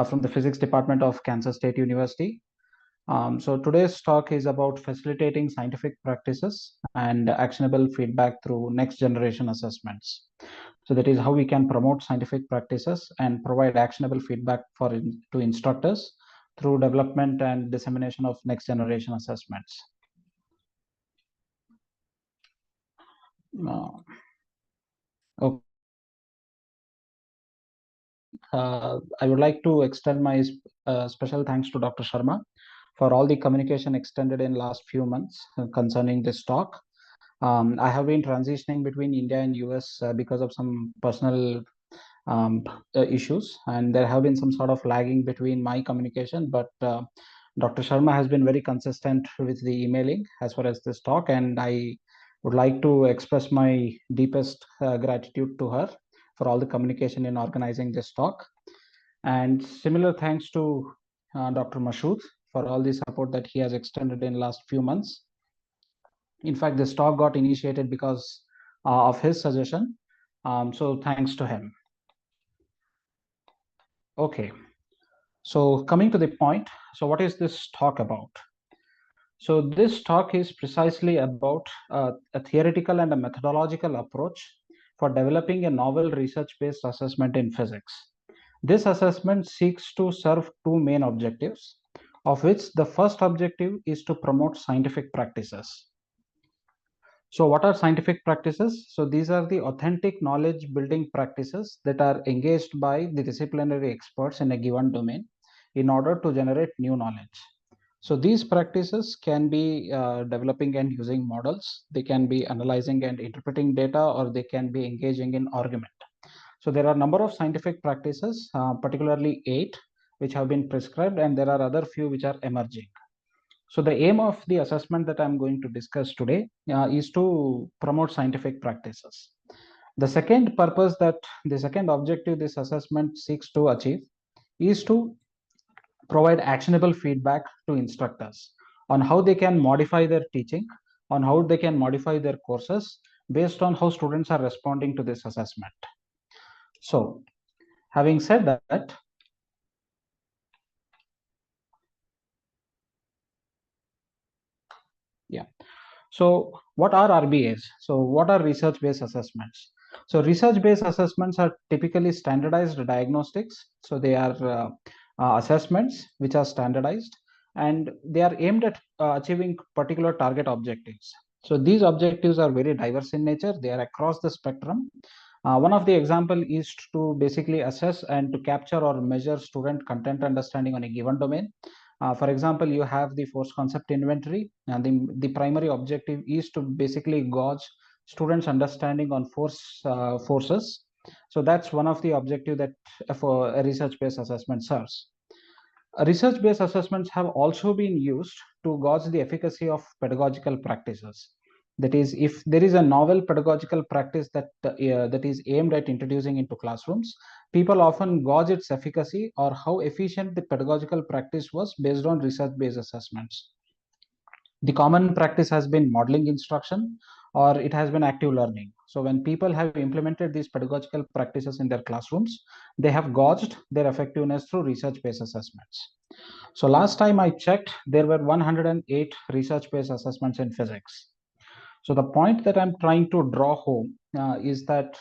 from the physics department of Kansas State University. So today's talk is about facilitating scientific practices and actionable feedback through next generation assessments. So that is how we can promote scientific practices and provide actionable feedback to instructors through development and dissemination of next generation assessments. Uh, okay. I would like to extend my special thanks to Dr. Sharma for all the communication extended in last few months concerning this talk. I have been transitioning between India and US because of some personal um, issues, and there have been some sort of lagging between my communication. But Dr. Sharma has been very consistent with the emailing as far as this talk, and I would like to express my deepest gratitude to her for all the communication in organizing this talk. And similar thanks to Dr. Mashood for all the support that he has extended in last few months. In fact, this talk got initiated because of his suggestion. So thanks to him. Okay, so coming to the point, so what is this talk about? So this talk is precisely about a theoretical and a methodological approach for developing a novel research-based assessment in physics. This assessment seeks to serve two main objectives, of which the first objective is to promote scientific practices. So what are scientific practices? So these are the authentic knowledge building practices that are engaged by the disciplinary experts in a given domain in order to generate new knowledge. So these practices can be developing and using models, they can be analyzing and interpreting data, or they can be engaging in argument. So there are a number of scientific practices, particularly 8, which have been prescribed, and there are other few which are emerging. So the aim of the assessment that I'm going to discuss today is to promote scientific practices. The second objective this assessment seeks to achieve is to provide actionable feedback to instructors on how they can modify their teaching, on how they can modify their courses based on how students are responding to this assessment. So having said that, yeah. So what are RBAs? So what are research-based assessments? So research-based assessments are typically standardized diagnostics. So they are assessments which are standardized, and they are aimed at achieving particular target objectives. So these objectives are very diverse in nature. They are across the spectrum. One of the example is to basically assess and to capture or measure student content understanding on a given domain. For example, you have the force concept inventory, and the primary objective is to basically gauge students' understanding on forces. So that's one of the objective that for a research-based assessment serves. Research-based assessments have also been used to gauge the efficacy of pedagogical practices. That is, if there is a novel pedagogical practice that is aimed at introducing into classrooms, people often gauge its efficacy or how efficient the pedagogical practice was based on research-based assessments. The common practice has been modeling instruction, or it has been active learning. So when people have implemented these pedagogical practices in their classrooms, they have gauged their effectiveness through research-based assessments. So last time I checked, there were 108 research-based assessments in physics. So the point that I'm trying to draw home is that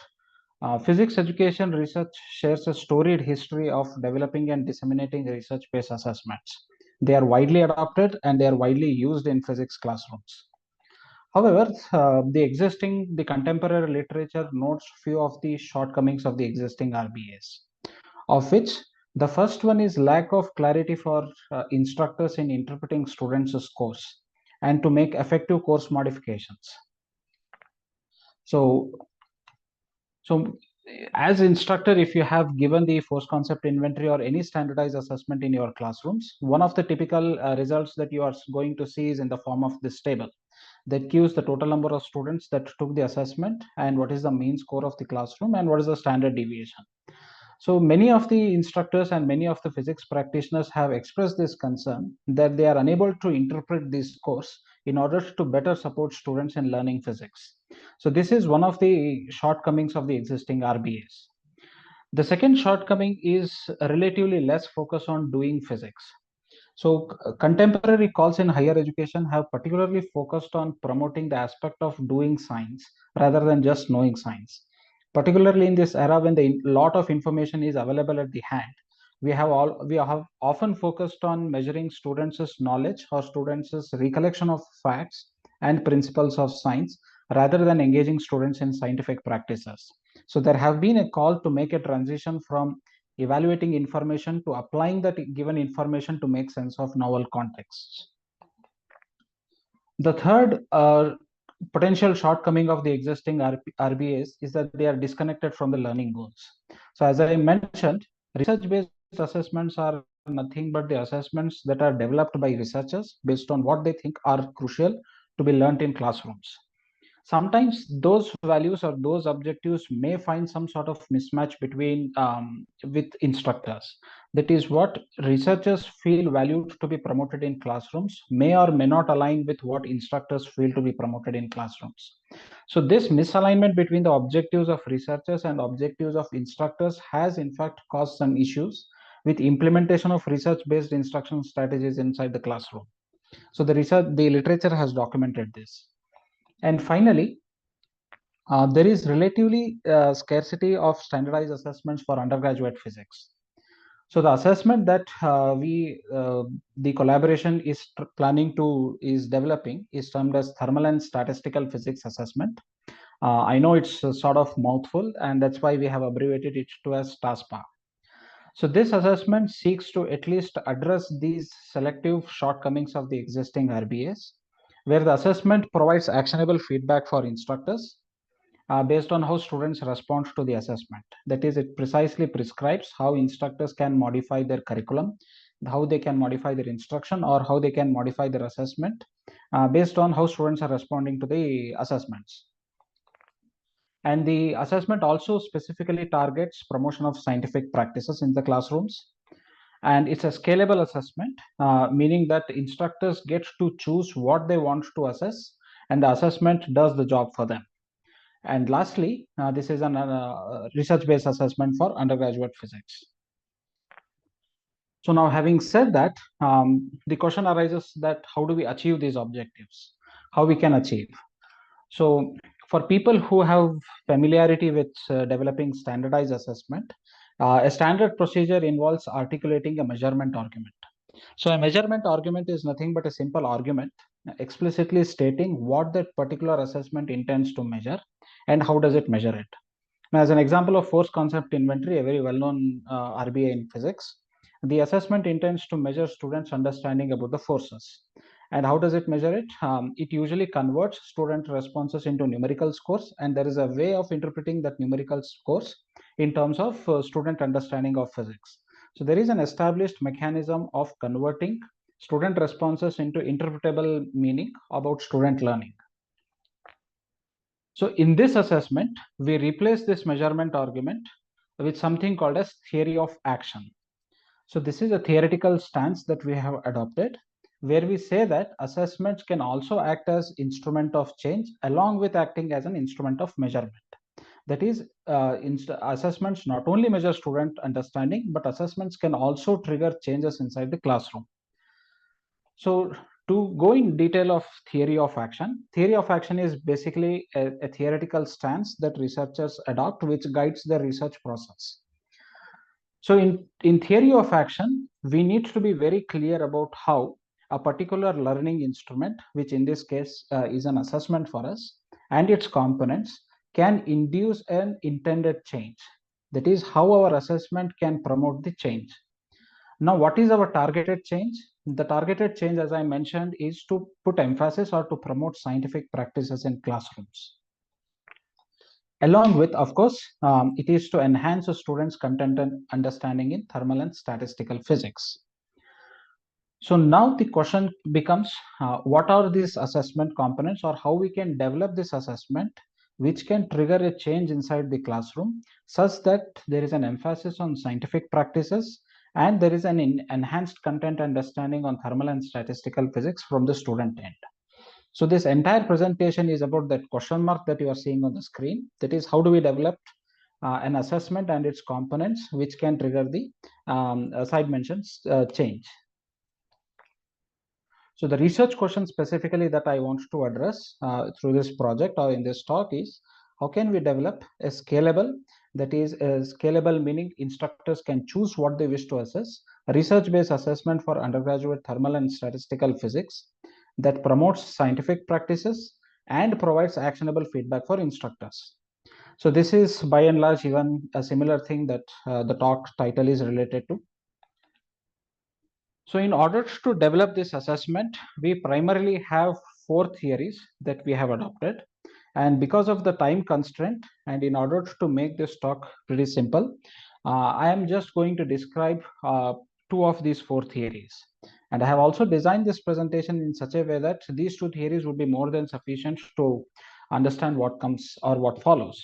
physics education research shares a storied history of developing and disseminating research-based assessments. They are widely adopted and they are widely used in physics classrooms. However, the contemporary literature notes few of the shortcomings of the existing RBAs, of which the first one is lack of clarity for instructors in interpreting students' scores and to make effective course modifications. So, so as instructor, if you have given the force concept inventory or any standardized assessment in your classrooms, one of the typical results that you are going to see is in the form of this table that gives the total number of students that took the assessment and what is the mean score of the classroom and what is the standard deviation. So many of the instructors and many of the physics practitioners have expressed this concern that they are unable to interpret this course in order to better support students in learning physics. So this is one of the shortcomings of the existing RBAs. The second shortcoming is relatively less focus on doing physics. So, contemporary calls in higher education have particularly focused on promoting the aspect of doing science rather than just knowing science. Particularly in this era when the lot of information is available at the hand, we have often focused on measuring students' knowledge or students' recollection of facts and principles of science rather than engaging students in scientific practices. So, there have been a call to make a transition from evaluating information to applying that given information to make sense of novel contexts. The third potential shortcoming of the existing RBAs is that they are disconnected from the learning goals. So as I mentioned, research-based assessments are nothing but the assessments that are developed by researchers based on what they think are crucial to be learned in classrooms. Sometimes those values or those objectives may find some sort of mismatch between with instructors. That is what researchers feel valued to be promoted in classrooms may or may not align with what instructors feel to be promoted in classrooms. So this misalignment between the objectives of researchers and objectives of instructors has in fact caused some issues with implementation of research based instruction strategies inside the classroom. So the literature has documented this. And finally, there is relatively scarcity of standardized assessments for undergraduate physics. So the assessment that the collaboration is developing is termed as thermal and statistical physics assessment. I know it's a sort of mouthful, and that's why we have abbreviated it to as TASPA. So this assessment seeks to at least address these selective shortcomings of the existing RBAs, where the assessment provides actionable feedback for instructors based on how students respond to the assessment. That is, it precisely prescribes how instructors can modify their curriculum, how they can modify their instruction, or how they can modify their assessment based on how students are responding to the assessments. And the assessment also specifically targets promotion of scientific practices in the classrooms. And it's a scalable assessment, meaning that instructors get to choose what they want to assess, and the assessment does the job for them. And lastly, this is a research-based assessment for undergraduate physics. So now having said that, the question arises that how do we achieve these objectives? How we can achieve? So for people who have familiarity with developing standardized assessment, a standard procedure involves articulating a measurement argument. So a measurement argument is nothing but a simple argument explicitly stating what that particular assessment intends to measure and how does it measure it. Now, as an example of force concept inventory, a very well-known RBA in physics, the assessment intends to measure students' understanding about the forces. And how does it measure it? It usually converts student responses into numerical scores, and there is a way of interpreting that numerical scores in terms of student understanding of physics. So there is an established mechanism of converting student responses into interpretable meaning about student learning. So in this assessment, we replace this measurement argument with something called as theory of action. So this is a theoretical stance that we have adopted, where we say that assessments can also act as instrument of change along with acting as an instrument of measurement. That is, assessments not only measure student understanding, but assessments can also trigger changes inside the classroom. So to go in detail of theory of action is basically a theoretical stance that researchers adopt, which guides the research process. So in theory of action, we need to be very clear about how a particular learning instrument, which in this case is an assessment for us, and its components can induce an intended change. That is how our assessment can promote the change. Now, what is our targeted change? The targeted change, as I mentioned, is to put emphasis or to promote scientific practices in classrooms. Along with, of course, it is to enhance a student's content and understanding in thermal and statistical physics. So now the question becomes, what are these assessment components or how we can develop this assessment which can trigger a change inside the classroom such that there is an emphasis on scientific practices and there is an enhanced content understanding on thermal and statistical physics from the student end. So this entire presentation is about that question mark that you are seeing on the screen. That is, how do we develop an assessment and its components, which can trigger the side mentions change. So the research question specifically that I want to address through this project or in this talk is, how can we develop a scalable, that is a scalable meaning instructors can choose what they wish to assess, a research-based assessment for undergraduate thermal and statistical physics that promotes scientific practices and provides actionable feedback for instructors. So this is by and large even a similar thing that the talk title is related to. So in order to develop this assessment, we primarily have four theories that we have adopted. And because of the time constraint, and in order to make this talk pretty simple, I am just going to describe two of these four theories. And I have also designed this presentation in such a way that these two theories would be more than sufficient to understand what comes or what follows.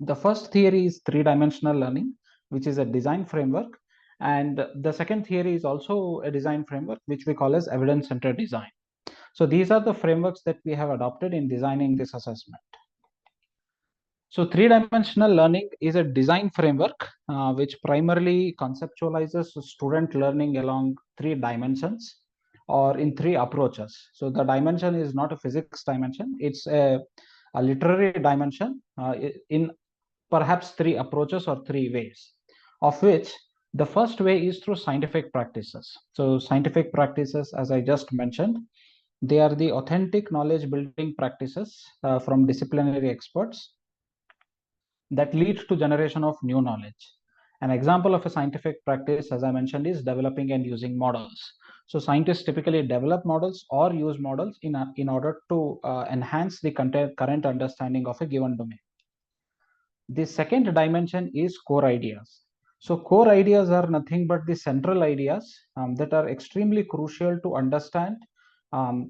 The first theory is three-dimensional learning, which is a design framework. And the second theory is also a design framework, which we call as evidence-centered design. So these are the frameworks that we have adopted in designing this assessment. So three-dimensional learning is a design framework which primarily conceptualizes student learning along three dimensions or in three approaches. So the dimension is not a physics dimension, it's a literary dimension in perhaps three approaches or three ways, of which the first way is through scientific practices. So scientific practices, as I just mentioned, they are the authentic knowledge building practices from disciplinary experts that lead to generation of new knowledge. An example of a scientific practice, as I mentioned, is developing and using models. So scientists typically develop models or use models in order to enhance the current understanding of a given domain. The second dimension is core ideas. So core ideas are nothing but the central ideas that are extremely crucial to understand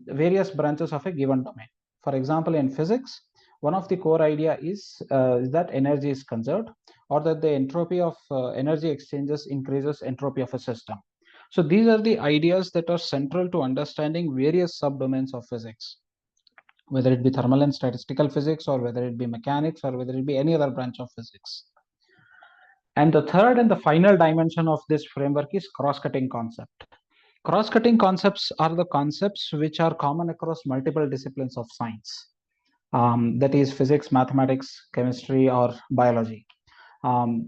various branches of a given domain. For example, in physics, one of the core idea is that energy is conserved, or that the entropy of energy exchanges increases entropy of a system. So these are the ideas that are central to understanding various subdomains of physics, whether it be thermal and statistical physics, or whether it be mechanics, or whether it be any other branch of physics. And the third and the final dimension of this framework is cross-cutting concept. Cross-cutting concepts are the concepts which are common across multiple disciplines of science. That is physics, mathematics, chemistry, or biology.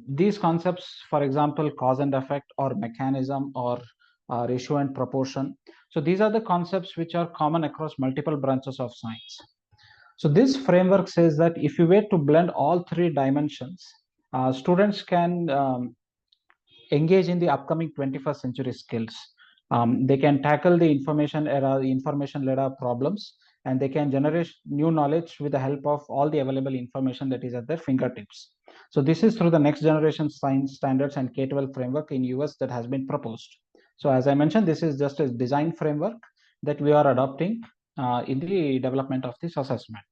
These concepts, for example, cause and effect, or mechanism, or ratio and proportion. So these are the concepts which are common across multiple branches of science. So this framework says that if you were to blend all three dimensions, students can engage in the upcoming 21st century skills. They can tackle the information era, information-led problems, and they can generate new knowledge with the help of all the available information that is at their fingertips. So this is through the next generation science standards and K-12 framework in US that has been proposed. So as I mentioned, this is just a design framework that we are adopting in the development of this assessment.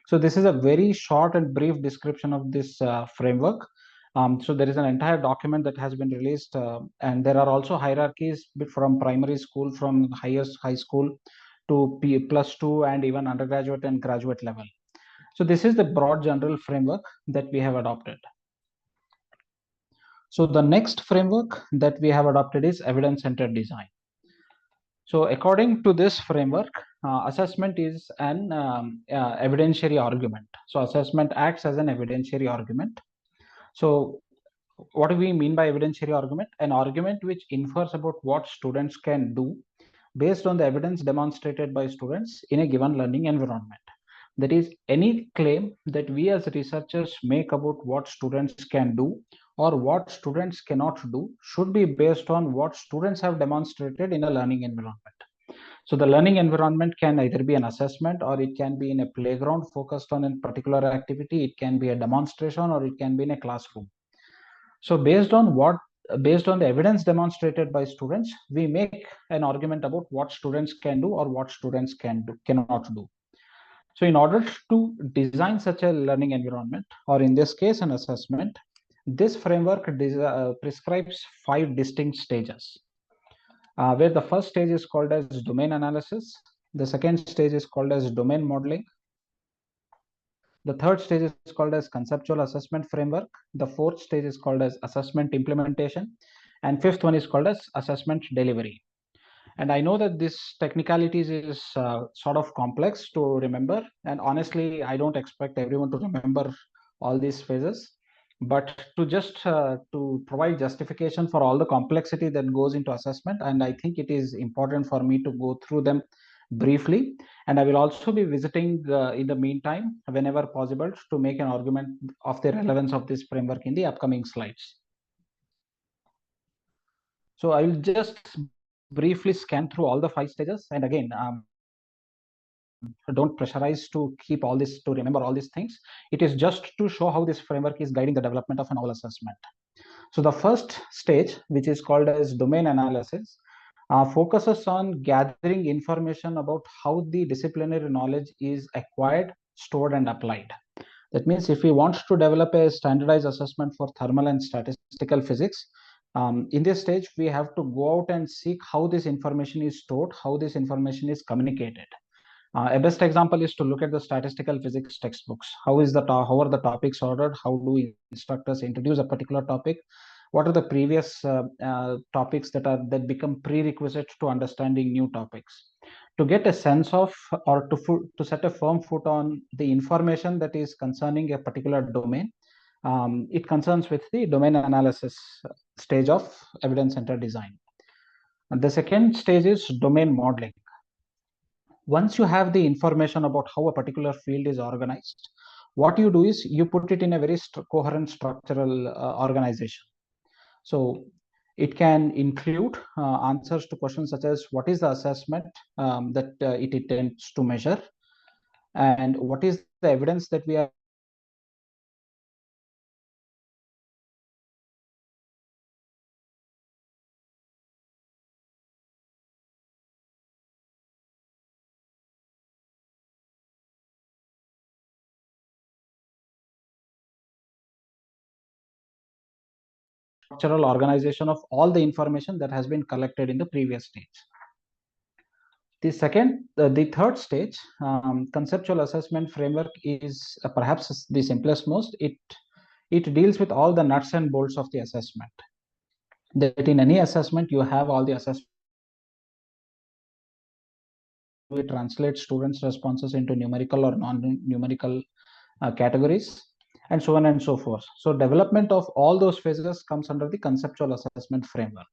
So this is a very short and brief description of this framework. So there is an entire document that has been released, and there are also hierarchies from primary school, from highest high school to P+2, and even undergraduate and graduate level. So this is the broad general framework that we have adopted. So the next framework that we have adopted is evidence-centered design. So according to this framework, assessment is an evidentiary argument. So assessment acts as an evidentiary argument. So what do we mean by evidentiary argument? An argument which infers about what students can do based on the evidence demonstrated by students in a given learning environment. That is, any claim that we as researchers make about what students can do or what students cannot do should be based on what students have demonstrated in a learning environment. So the learning environment can either be an assessment, or it can be in a playground focused on a particular activity, it can be a demonstration, or it can be in a classroom. So based on the evidence demonstrated by students, we make an argument about what students can do or what students cannot do. So in order to design such a learning environment, or in this case an assessment, this framework prescribes 5 distinct stages, where the first stage is called as domain analysis, the second stage is called as domain modeling, The third stage is called as conceptual assessment framework. The fourth stage is called as assessment implementation. And fifth one is called as assessment delivery. And I know that this technicalities is sort of complex to remember. And honestly, I don't expect everyone to remember all these phases. But to just to provide justification for all the complexity that goes into assessment, and I think it is important for me to go through them briefly. And I will also be visiting in the meantime, whenever possible, to make an argument of the relevance of this framework in the upcoming slides. So I will just briefly scan through all the 5 stages. And again, don't pressurize to keep all this, to remember all these things. It is just to show how this framework is guiding the development of a novel assessment. So the first stage, which is called as domain analysis, focuses on gathering information about how the disciplinary knowledge is acquired, stored, and applied. That means if we want to develop a standardized assessment for thermal and statistical physics, in this stage, we have to go out and seek how this information is stored, how this information is communicated. A best example is to look at the statistical physics textbooks. How are the topics ordered? How do instructors introduce a particular topic? What are the previous topics that become prerequisites to understanding new topics? To get a sense of, or to set a firm foot on the information that is concerning a particular domain, it concerns with the domain analysis stage of evidence-centered design. And the second stage is domain modeling. Once you have the information about how a particular field is organized, what you do is you put it in a very coherent structural organization. So it can include answers to questions such as what is the assessment that it intends to measure, and what is the evidence that we are structural organization of all the information that has been collected in the previous stage. The third stage, conceptual assessment framework, is perhaps the simplest most. It deals with all the nuts and bolts of the assessment. That in any assessment, you have all the assessment. We translate students' responses into numerical or non-numerical categories, and so on and so forth. So development of all those phases comes under the conceptual assessment framework.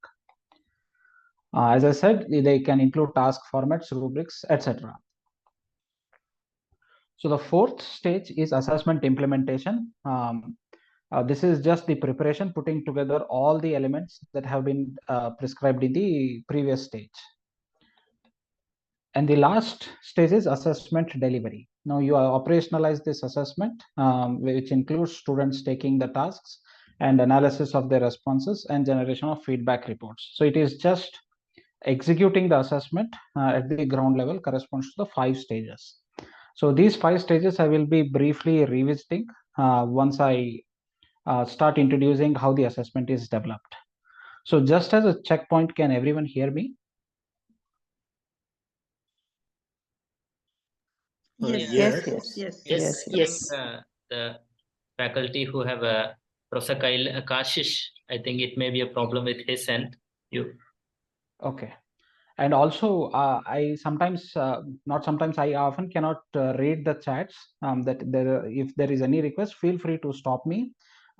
As I said, they can include task formats, rubrics, etc. So the fourth stage is assessment implementation. This is just the preparation, putting together all the elements that have been prescribed in the previous stage. And the last stage is assessment delivery. Now you operationalize this assessment, which includes students taking the tasks and analysis of their responses and generation of feedback reports. So it is just executing the assessment at the ground level corresponds to the 5 stages. So these 5 stages I will be briefly revisiting once I start introducing how the assessment is developed. So just as a checkpoint, can everyone hear me? Yes. The faculty who have a Professor Kashish, I think it may be a problem with his end. Okay. And also, I sometimes, not sometimes, I often cannot read the chats. If there is any request, feel free to stop me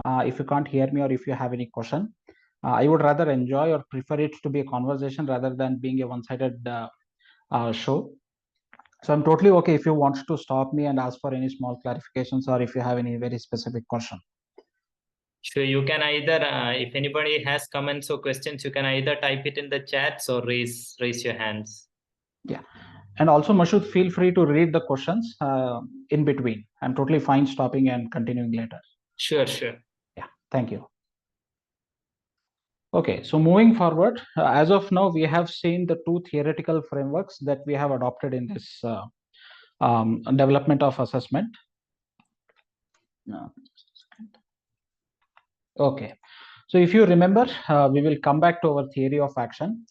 if you can't hear me or if you have any question. I would rather enjoy or prefer it to be a conversation rather than being a one-sided show. So I'm totally okay if you want to stop me and ask for any small clarifications or if you have any very specific question. Sure, you can either, if anybody has comments or questions, you can either type it in the chats or raise your hands. Yeah. And also, Mashud, feel free to read the questions in between. I'm totally fine stopping and continuing later. Sure. Yeah, thank you. Okay, so moving forward, as of now, we have seen the 2 theoretical frameworks that we have adopted in this development of assessment. Okay, so if you remember, we will come back to our theory of action.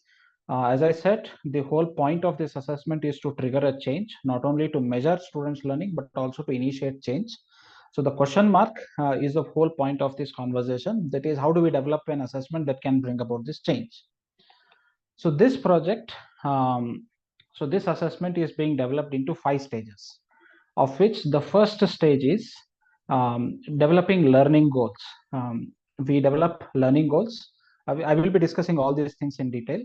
As I said, the whole point of this assessment is to trigger a change, not only to measure students' learning, but also to initiate change. So the question mark is the whole point of this conversation. That is, how do we develop an assessment that can bring about this change? So this project, so this assessment is being developed into 5 stages, of which the first stage is developing learning goals. We develop learning goals. I will be discussing all these things in detail.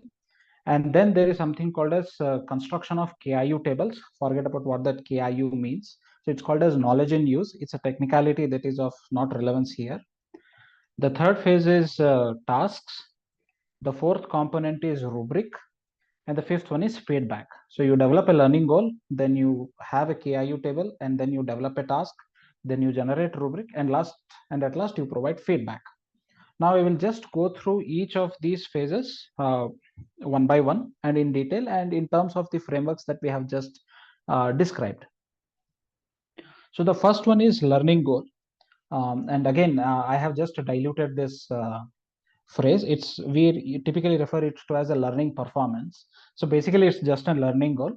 And then there is something called as construction of KIU tables. Forget about what that KIU means. So it's called as knowledge in use. It's a technicality that is of not relevance here. The third phase is tasks. The fourth component is rubric. And the fifth one is feedback. So you develop a learning goal, then you have a KIU table, and then you develop a task, then you generate rubric, and at last you provide feedback. Now I will just go through each of these phases one by one and in detail and in terms of the frameworks that we have just described. So the first one is learning goal. And again, I have just diluted this phrase. We typically refer it to as a learning performance. So basically it's just a learning goal.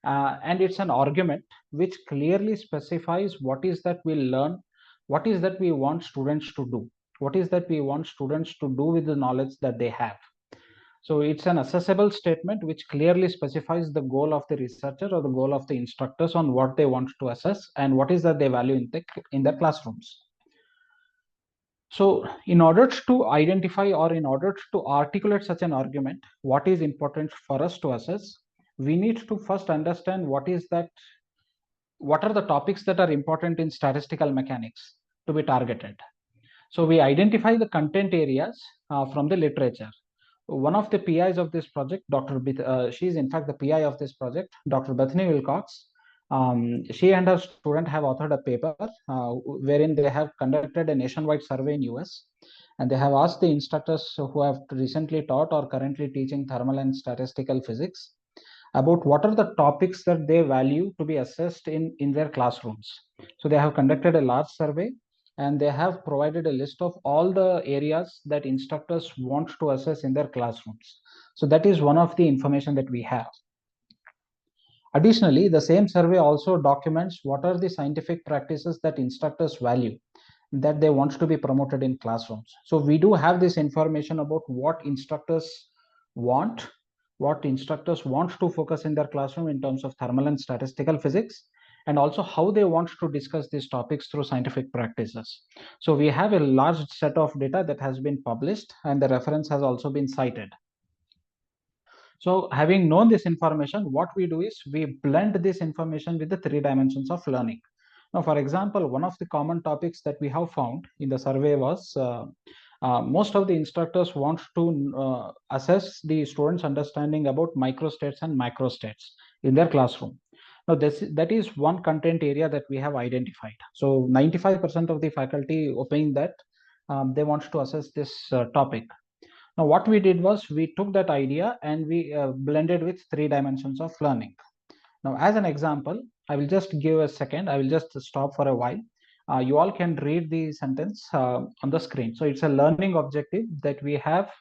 And it's an argument which clearly specifies what is that we learn, what is that we want students to do, what is that we want students to do with the knowledge that they have. So it's an accessible statement which clearly specifies the goal of the researcher or the goal of the instructors on what they want to assess and what is that they value in their classrooms. So in order to identify or in order to articulate such an argument, what is important for us to assess, we need to first understand what are the topics that are important in statistical mechanics to be targeted. So we identify the content areas from the literature. One of the PIs of this project, she is in fact the PI of this project, Dr. Bethany Wilcox. She and her student have authored a paper wherein they have conducted a nationwide survey in US, and they have asked the instructors who have recently taught or currently teaching thermal and statistical physics about what are the topics that they value to be assessed in their classrooms. So they have conducted a large survey and they have provided a list of all the areas that instructors want to assess in their classrooms. So that is one of the information that we have. Additionally, the same survey also documents what are the scientific practices that instructors value that they want to be promoted in classrooms. So we do have this information about what instructors want, to focus in their classroom in terms of thermal and statistical physics, and also how they want to discuss these topics through scientific practices. So we have a large set of data that has been published and the reference has also been cited. So having known this information, what we do is we blend this information with the 3 dimensions of learning. Now, for example, one of the common topics that we have found in the survey was most of the instructors want to assess the students' understanding about microstates and macrostates in their classroom. Now, that is one content area that we have identified. So 95% of the faculty opine that they want to assess this topic. Now, what we did was we took that idea and we blended with 3 dimensions of learning. Now, as an example, I will just give a second. I will just stop for a while. You all can read the sentence on the screen. So it's a learning objective that we have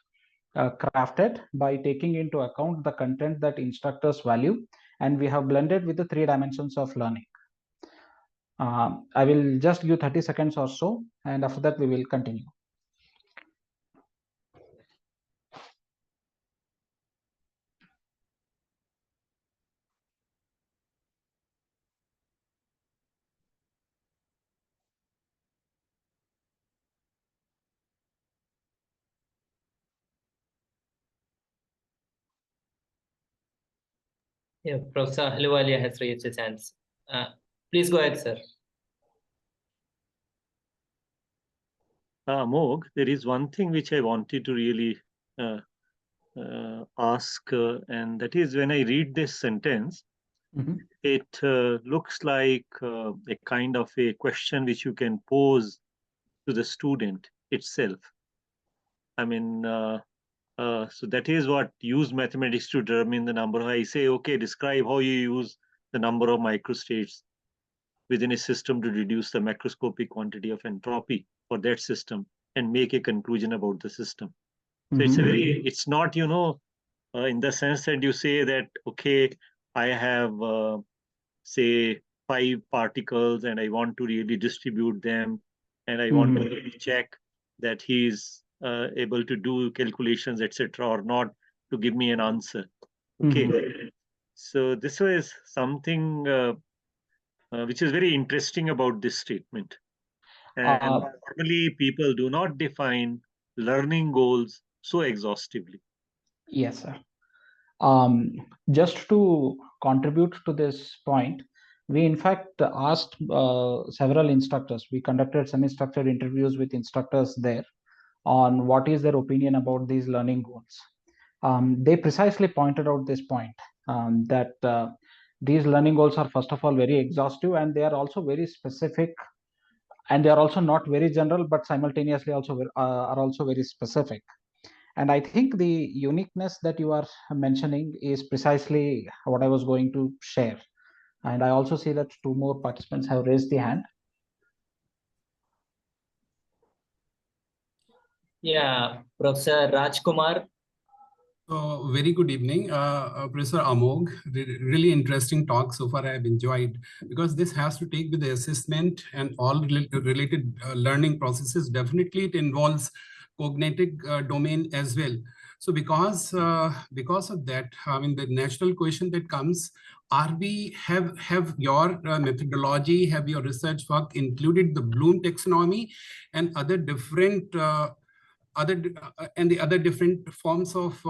crafted by taking into account the content that instructors value, and we have blended with the 3 dimensions of learning. I will just give 30 seconds or so, and after that we will continue. Yeah, Professor Ahluwalia has raised his hands. Please go ahead, sir. Mog, there is one thing which I wanted to really ask, and that is when I read this sentence, it looks like a kind of a question which you can pose to the student itself. I mean, so that is what use mathematics to determine the number. I say, okay, describe how you use the number of microstates within a system to reduce the macroscopic quantity of entropy for that system and make a conclusion about the system. So it's not, in the sense that you say that, okay, I have, say, 5 particles and I want to really distribute them, and I want to really check that he is able to do calculations, etc., or not, to give me an answer. Okay. So this was something which is very interesting about this statement. And normally people do not define learning goals so exhaustively. Yes, sir. Just to contribute to this point, we in fact asked several instructors. We conducted semi-structured interviews with instructors there on what is their opinion about these learning goals. They precisely pointed out this point, that these learning goals are first of all very exhaustive, and they are also very specific, and they are also not very general, but simultaneously also are also very specific. And I think the uniqueness that you are mentioning is precisely what I was going to share. And I also see that two more participants have raised the hand. Yeah, Professor Rajkumar. Very good evening, Professor Amog. Really interesting talk so far. I have enjoyed, because this has to take with the assessment and all related learning processes. Definitely, it involves cognitive domain as well. So because of that, I mean, the natural question that comes: are we have your methodology, have your research work included the Bloom taxonomy and other different and the other different forms of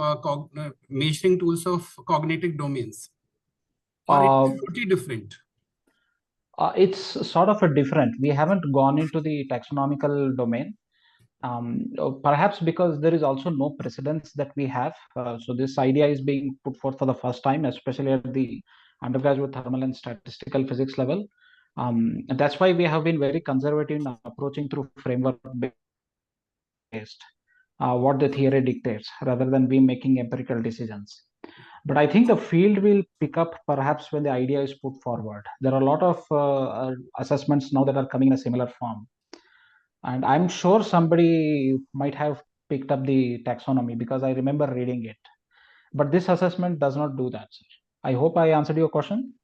measuring tools of cognitive domains? Or it's totally different? It's sort of a different. We haven't gone into the taxonomical domain. Perhaps because there is also no precedence that we have. So this idea is being put forth for the first time, especially at the undergraduate thermal and statistical physics level. And that's why we have been very conservative in approaching through framework based, what the theory dictates, rather than we making empirical decisions. But I think the field will pick up perhaps when the idea is put forward. There are a lot of assessments now that are coming in a similar form. And I'm sure somebody might have picked up the taxonomy, because I remember reading it. But this assessment does not do that, sir. I hope I answered your question.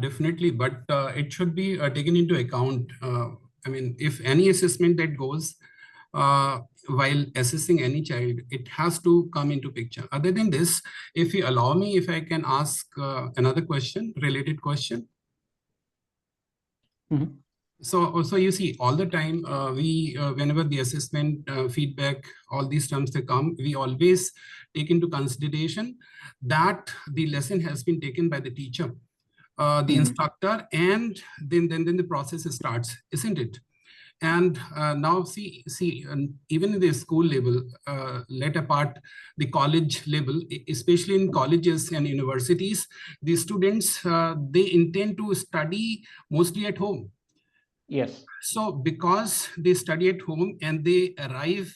Definitely, but it should be taken into account. I mean, if any assessment that goes while assessing any child, it has to come into picture. Other than this, if you allow me, if I can ask another question, related question. So you see, all the time, whenever the assessment feedback, all these terms they come, we always take into consideration that the lesson has been taken by the teacher, the instructor, and then the process starts, isn't it? And now see, even in the school level, let apart the college level, especially in colleges and universities, the students, they intend to study mostly at home. Yes. So because they study at home and they arrive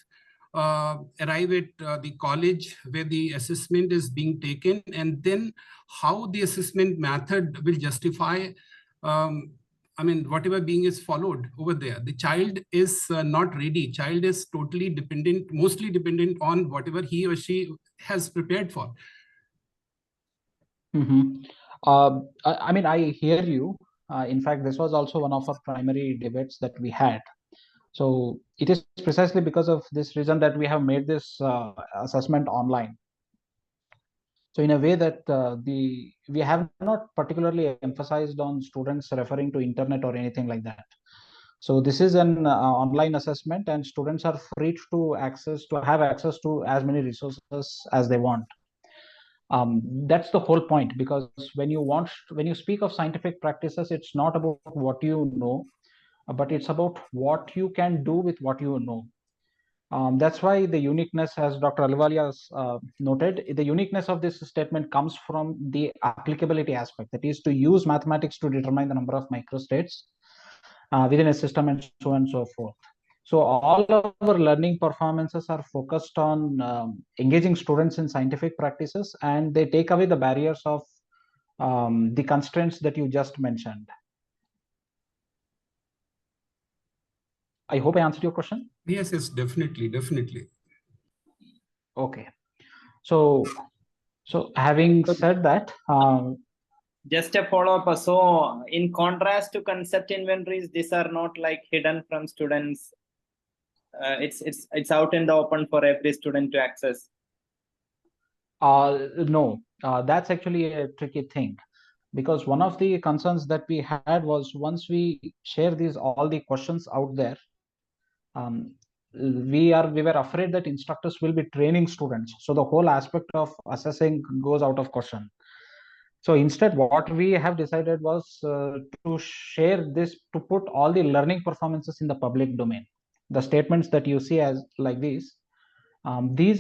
at the college where the assessment is being taken, and then how the assessment method will justify, I mean, whatever being is followed over there. The child is not ready. Child is totally dependent, mostly dependent on whatever he or she has prepared for. I mean, I hear you. In fact, this was also one of our primary debates that we had. So it is precisely because of this reason that we have made this assessment online. So in a way that we have not particularly emphasized on students referring to internet or anything like that. So this is an online assessment, and students are free to have access to as many resources as they want. That's the whole point, because when you speak of scientific practices, it's not about what you know, but it's about what you can do with what you know. That's why the uniqueness, as Dr. Alivalia has noted, the uniqueness of this statement comes from the applicability aspect, that is to use mathematics to determine the number of microstates within a system, and so on and so forth. So all of our learning performances are focused on engaging students in scientific practices, and they take away the barriers of the constraints that you just mentioned. I hope I answered your question. Yes, definitely. Okay. So having said that, Just a follow-up. So in contrast to concept inventories, these are not like hidden from students. It's out in the open for every student to access. No, that's actually a tricky thing, because one of the concerns that we had was once we share all the questions out there, um, we were afraid that instructors will be training students, so the whole aspect of assessing goes out of question. So instead, what we have decided was to share this, to put all the learning performances in the public domain. The statements that you see as like these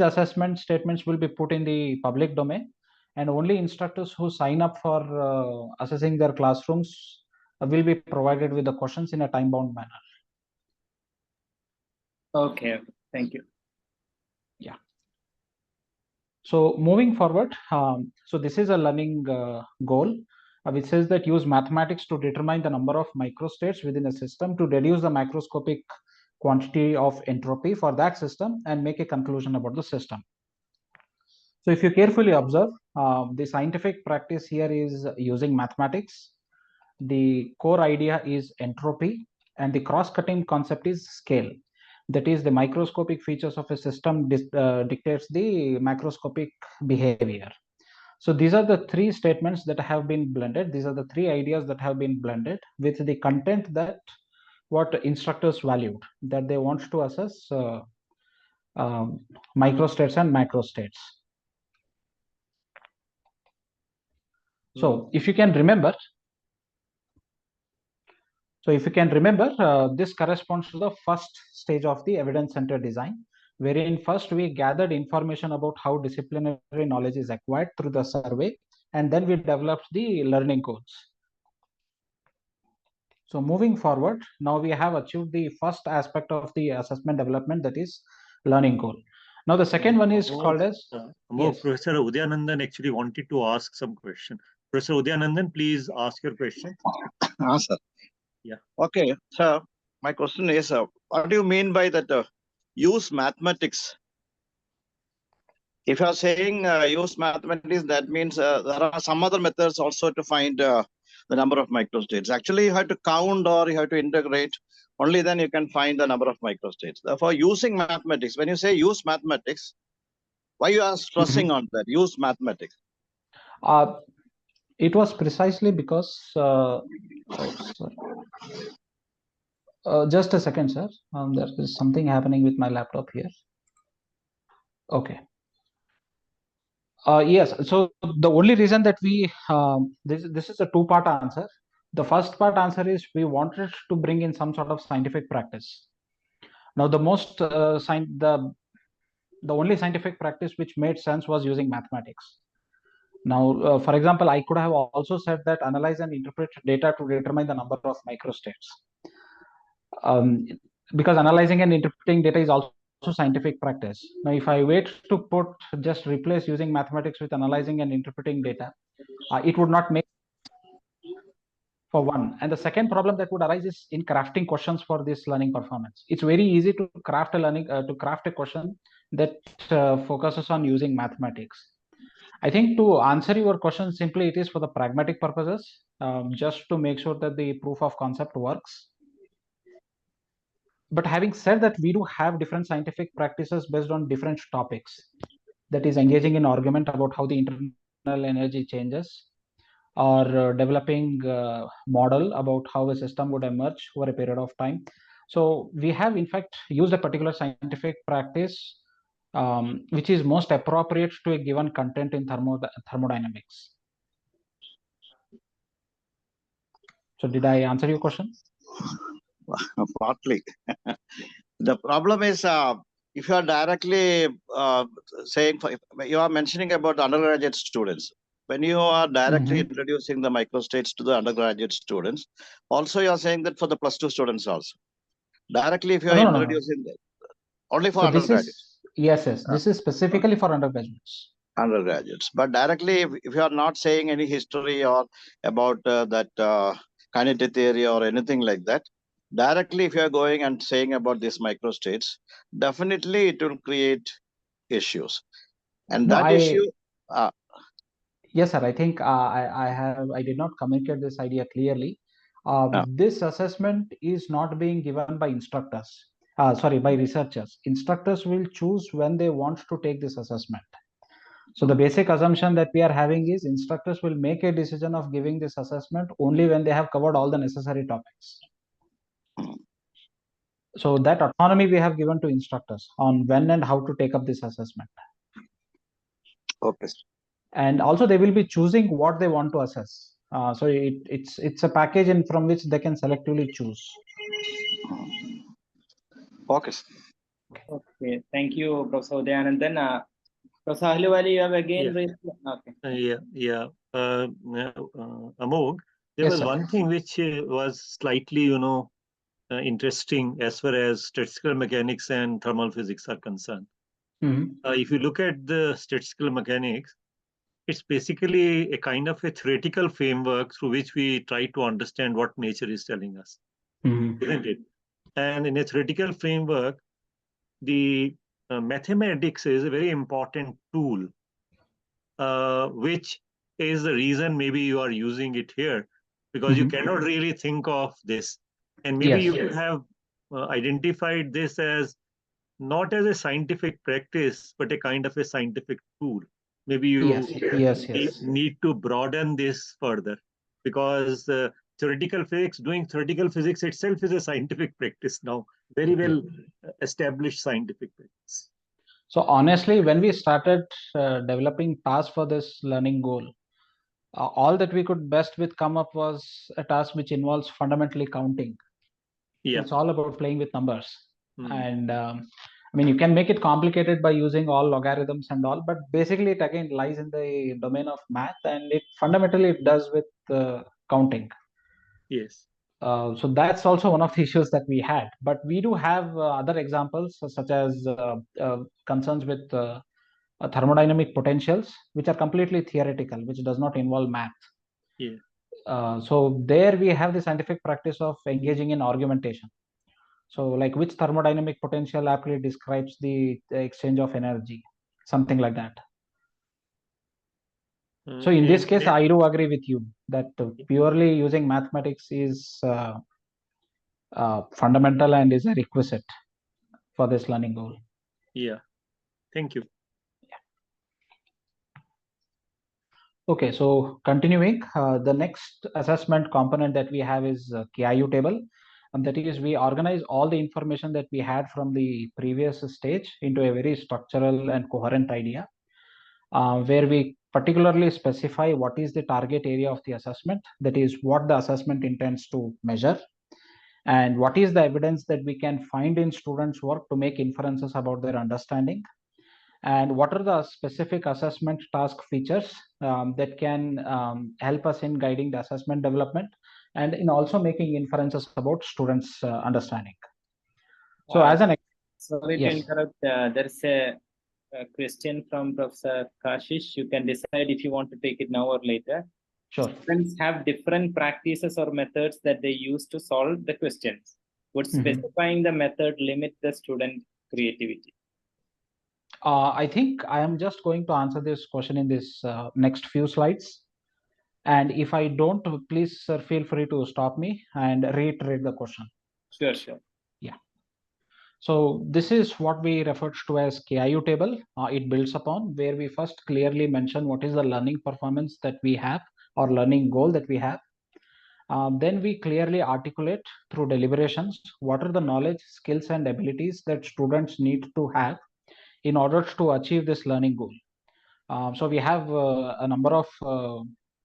assessment statements will be put in the public domain, and only instructors who sign up for assessing their classrooms will be provided with the questions in a time-bound manner. Okay, thank you. Yeah. So moving forward, so this is a learning goal, which says that use mathematics to determine the number of microstates within a system to reduce the macroscopic quantity of entropy for that system and make a conclusion about the system. So if you carefully observe, the scientific practice here is using mathematics. The core idea is entropy, and the cross-cutting concept is scale. That is, the microscopic features of a system dictates the macroscopic behavior. So these are the three statements that have been blended. These are the three ideas that have been blended with the content that what instructors valued, that they want to assess microstates and macrostates. So if you can remember, this corresponds to the first stage of the evidence-centered design, wherein first we gathered information about how disciplinary knowledge is acquired through the survey, and then we developed the learning goals. So moving forward, now we have achieved the first aspect of the assessment development, that is learning goal. Now the second one is called as... Yes. Professor Udyanandan actually wanted to ask some question. Professor Udyanandan, please ask your question. Sir. Yeah. Okay, sir. My question is, what do you mean by that use mathematics? If you are saying use mathematics, that means there are some other methods also to find the number of microstates. Actually, you have to count or you have to integrate. Only then you can find the number of microstates. Therefore, using mathematics, when you say use mathematics, why you are stressing on that? Use mathematics. It was precisely because... just a second, sir. There is something happening with my laptop here. Okay. Yes. So the only reason that we this is a two-part answer. The first part answer is we wanted to bring in some sort of scientific practice. Now, the only scientific practice which made sense was using mathematics. Now, for example, I could have also said that analyze and interpret data to determine the number of microstates. Because analyzing and interpreting data is also scientific practice. Now, if I wait to just replace using mathematics with analyzing and interpreting data, it would not make, for one. And the second problem that would arise is in crafting questions for this learning performance. It's very easy to craft a question that focuses on using mathematics. I think to answer your question simply, it is for the pragmatic purposes, just to make sure that the proof of concept works. But having said that, we do have different scientific practices based on different topics. That is engaging in argument about how the internal energy changes, or developing a model about how a system would emerge over a period of time. So we have in fact used a particular scientific practice which is most appropriate to a given content in thermodynamics. So did I answer your question? Partly. The problem is if you are directly saying, you are mentioning about undergraduate students. When you are directly introducing the microstates to the undergraduate students, also you are saying that for the +2 students also. Directly, if you are introducing that, only for undergraduates. Yes, this is specifically for undergraduates. But directly, if you are not saying any history or about that kinetic theory or anything like that, directly if you are going and saying about these microstates, definitely it will create issues. And that issue... Yes, sir. I think I did not communicate this idea clearly. Yeah. This assessment is not being given by instructors. Sorry, by researchers. Instructors will choose when they want to take this assessment. So the basic assumption that we are having is instructors will make a decision of giving this assessment only when they have covered all the necessary topics. So that autonomy we have given to instructors on when and how to take up this assessment. Okay. And also they will be choosing what they want to assess. So it's a package in from which they can selectively choose. Okay. Okay, thank you, Professor Udayan. And then Professor Ahluwalia, you have again Yeah. raised. Okay. Yeah. Amog, there Yes, was sir. one thing which was slightly, interesting as far as statistical mechanics and thermal physics are concerned. Mhm. If you look at the statistical mechanics, it's basically a kind of a theoretical framework through which we try to understand what nature is telling us, Mhm. isn't it? And in a theoretical framework, the mathematics is a very important tool, which is the reason maybe you are using it here, because you Mhm. cannot really think of this. And maybe Yes. you could have identified this as not as a scientific practice, but a kind of a scientific tool. Maybe Yes. you Yes. need to broaden this further, because doing theoretical physics itself is a scientific practice now, very well established scientific practice. So honestly, when we started developing tasks for this learning goal, all that we could best with come up was a task which involves fundamentally counting. Yeah. It's all about playing with numbers. Mm. And I mean, you can make it complicated by using all logarithms and all, but basically it again lies in the domain of math, and it fundamentally it does with counting. Yes. So that's also one of the issues that we had. But we do have other examples, such as concerns with thermodynamic potentials, which are completely theoretical, which does not involve math. Yeah. So there we have the scientific practice of engaging in argumentation. So like which thermodynamic potential aptly describes the exchange of energy, something like that. So in this case, I do agree with you that purely using mathematics is fundamental and is a requisite for this learning goal. Yeah, thank you. Okay, so continuing, the next assessment component that we have is KIU table. And that is, we organize all the information that we had from the previous stage into a very structural and coherent idea, where we particularly specify what is the target area of the assessment, that is what the assessment intends to measure, and what is the evidence that we can find in students' work to make inferences about their understanding, and what are the specific assessment task features that can help us in guiding the assessment development and in also making inferences about students' understanding. So as an sorry yes. to interrupt, there's a question from Professor Kashish. You can decide if you want to take it now or later. Sure. Students have different practices or methods that they use to solve the questions. Would specifying the method limit the student creativity? I think I am just going to answer this question in this next few slides. And if I don't, please, sir, feel free to stop me and reiterate the question. Sure, sure. Yeah. So this is what we refer to as KIU table. It builds upon where we first clearly mention what is the learning performance that we have or learning goal that we have. Then we clearly articulate through deliberations what are the knowledge, skills, and abilities that students need to have in order to achieve this learning goal. So we have a number of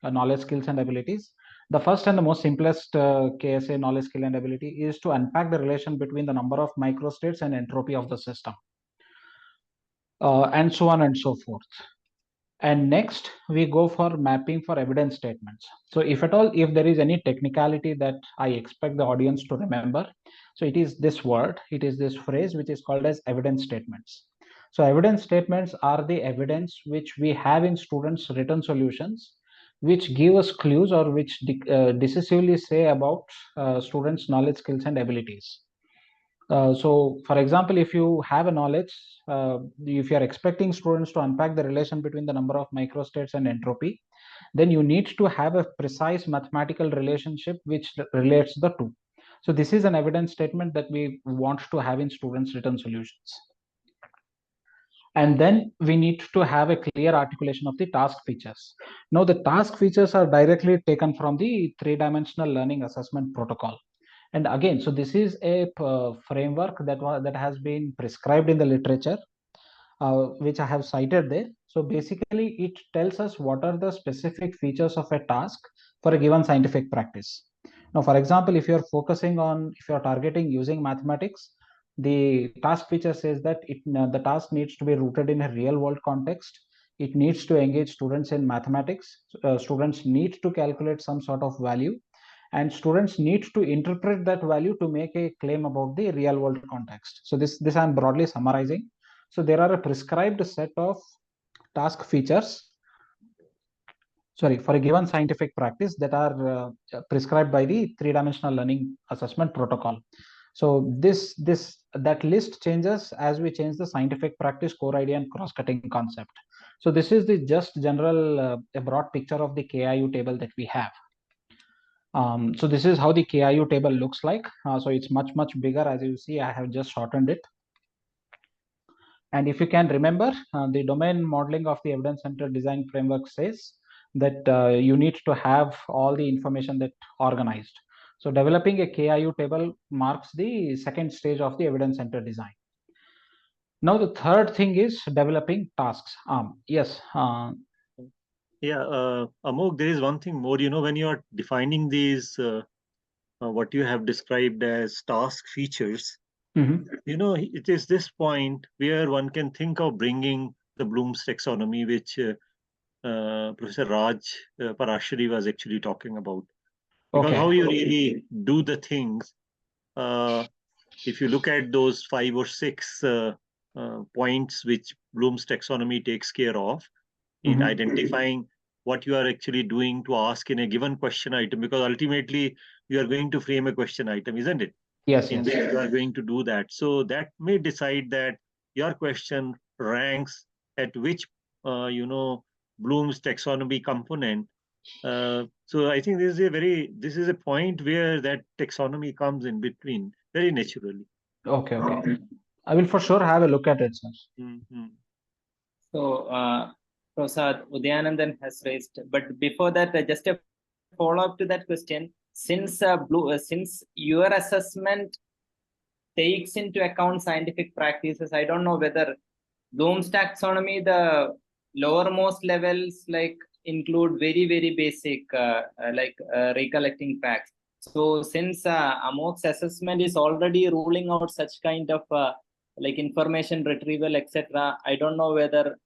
knowledge, skills, and abilities. The first and the most simplest KSA knowledge, skill, and ability is to unpack the relation between the number of microstates and entropy of the system, and so on and so forth. And next, we go for mapping for evidence statements. So if at all, if there is any technicality that I expect the audience to remember, so it is this word, it is this phrase, which is called as evidence statements. So evidence statements are the evidence which we have in students' written solutions, which give us clues or which decisively say about students' knowledge, skills, and abilities. So, for example, if you have a knowledge, if you are expecting students to unpack the relation between the number of microstates and entropy, then you need to have a precise mathematical relationship which relates the two. So this is an evidence statement that we want to have in students' written solutions. And then we need to have a clear articulation of the task features. Now the task features are directly taken from the three-dimensional learning assessment protocol. And again, so this is a framework that has been prescribed in the literature, which I have cited there. So basically, it tells us what are the specific features of a task for a given scientific practice. Now, for example, if you're targeting using mathematics, the task feature says that the task needs to be rooted in a real world context. It needs to engage students in mathematics. Students need to calculate some sort of value, and students need to interpret that value to make a claim about the real world context. So this I'm broadly summarizing. So there are a prescribed set of task features, for a given scientific practice that are prescribed by the three-dimensional learning assessment protocol. So that list changes as we change the scientific practice, core idea, and cross-cutting concept. So this is the just general a broad picture of the KIU table that we have. So this is how the KIU table looks like. So it's much bigger. As you see, I have just shortened it. And if you can remember, the domain modeling of the evidence-centered design framework says that you need to have all the information that organized. So developing a KIU table marks the second stage of the evidence-centered design. Now the third thing is developing tasks. Yes. Amog, there is one thing more. When you are defining these, what you have described as task features, it is this point where one can think of bringing the Bloom's taxonomy, which Professor Raj Parashari was actually talking about. Because how you really do the things, if you look at those 5 or 6 points which Bloom's taxonomy takes care of in identifying what you are actually doing to ask in a given question item, because ultimately you are going to frame a question item, isn't it? Yes. In which you are going to do that. So that may decide that your question ranks at which, Bloom's taxonomy component. So I think this is a point where that taxonomy comes in between very naturally. Okay. I will for sure have a look at it, sir. So, Prasad, Udayanandan has raised, but before that, just a follow-up to that question. Since your assessment takes into account scientific practices, I don't know whether Bloom's taxonomy, the lowermost levels include very basic recollecting facts. So since Amog's assessment is already ruling out such kind of information retrieval, etc., I don't know whether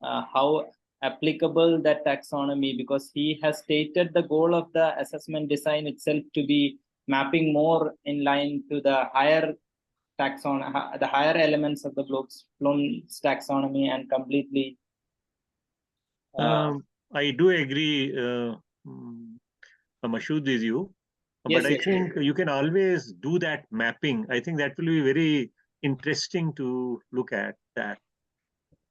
how applicable that taxonomy, because he has stated the goal of the assessment design itself to be mapping more in line to the higher the higher elements of the Bloom's taxonomy and completely. I do agree, Mashood, with you. But I think you can always do that mapping. I think that will be very interesting to look at that.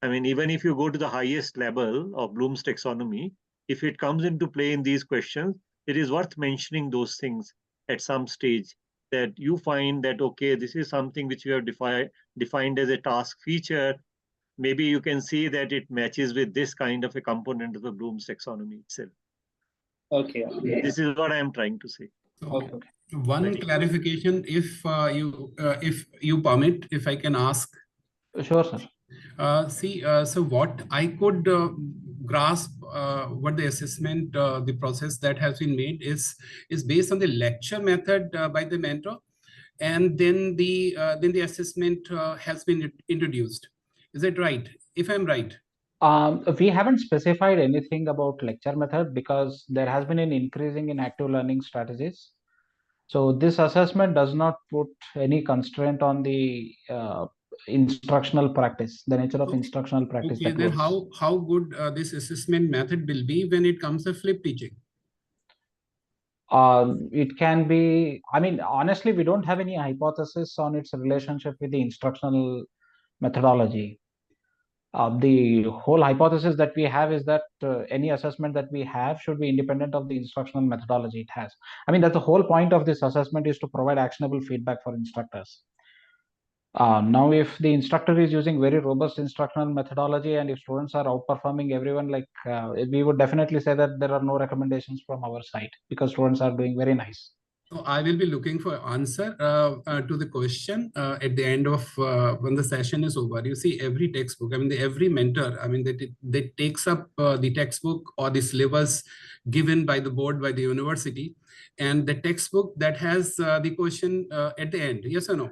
I mean, even if you go to the highest level of Bloom's taxonomy, if it comes into play in these questions, it is worth mentioning those things at some stage, that you find that, okay, this is something which you have defined as a task feature. Maybe you can see that it matches with this kind of a component of the Bloom's taxonomy itself. Okay. This is what I am trying to say. Okay. One clarification, if you permit, if I can ask. Sure, sir. So what I could grasp what the assessment, the process that has been made is based on the lecture method by the mentor, and then the assessment has been introduced. Is that right? If I'm right. We haven't specified anything about lecture method because there has been an increasing in active learning strategies. So this assessment does not put any constraint on the instructional practice, the nature of instructional practice. Okay, then how good this assessment method will be when it comes to flip teaching? It can be, I mean, honestly, we don't have any hypothesis on its relationship with the instructional methodology. The whole hypothesis that we have is that any assessment that we have should be independent of the instructional methodology it has. I mean, that's the whole point of this assessment, is to provide actionable feedback for instructors. Now, if the instructor is using very robust instructional methodology and if students are outperforming everyone, like we would definitely say that there are no recommendations from our side because students are doing very nice. So I will be looking for answer to the question at the end of when the session is over. You see, every textbook, I mean, every mentor, I mean, that takes up the textbook or the syllabus given by the board, by the university, and the textbook that has the question at the end, yes or no?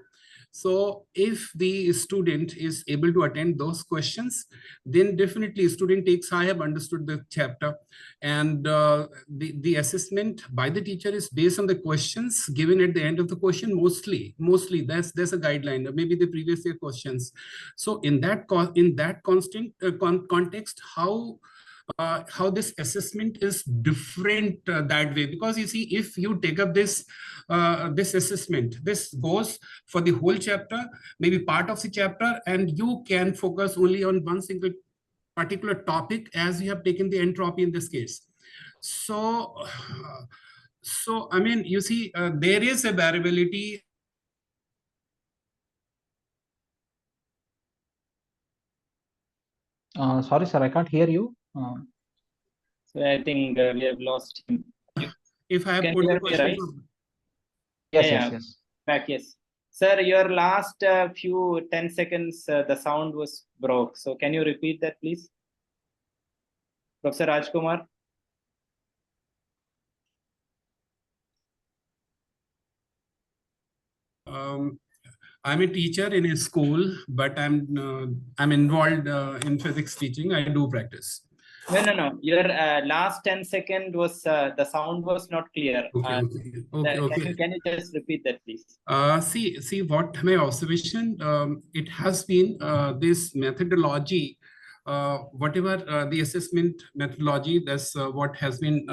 So if the student is able to attend those questions, then definitely student takes, I have understood the chapter, and the assessment by the teacher is based on the questions given at the end of the question. Mostly there's a guideline, maybe the previous year questions. So in that constant context, how this assessment is different that way, because you see, if you take up this this assessment, this goes for the whole chapter, maybe part of the chapter, and you can focus only on one single particular topic, as you have taken the entropy in this case. So I mean, you see, there is a variability. Sorry, sir, I can't hear you. So I think we have lost him. If I have Can put you the hear me, question right? Yes, Yeah, yes. Back, yes. Sir, your last few 10 seconds, the sound was broke. So can you repeat that, please? Professor Rajkumar? I'm a teacher in a school, but I'm involved in physics teaching. I do practice. No. Your last 10 second was the sound was not clear. Okay. Can you just repeat that, please? See what my observation. It has been this methodology, whatever the assessment methodology. That's what has been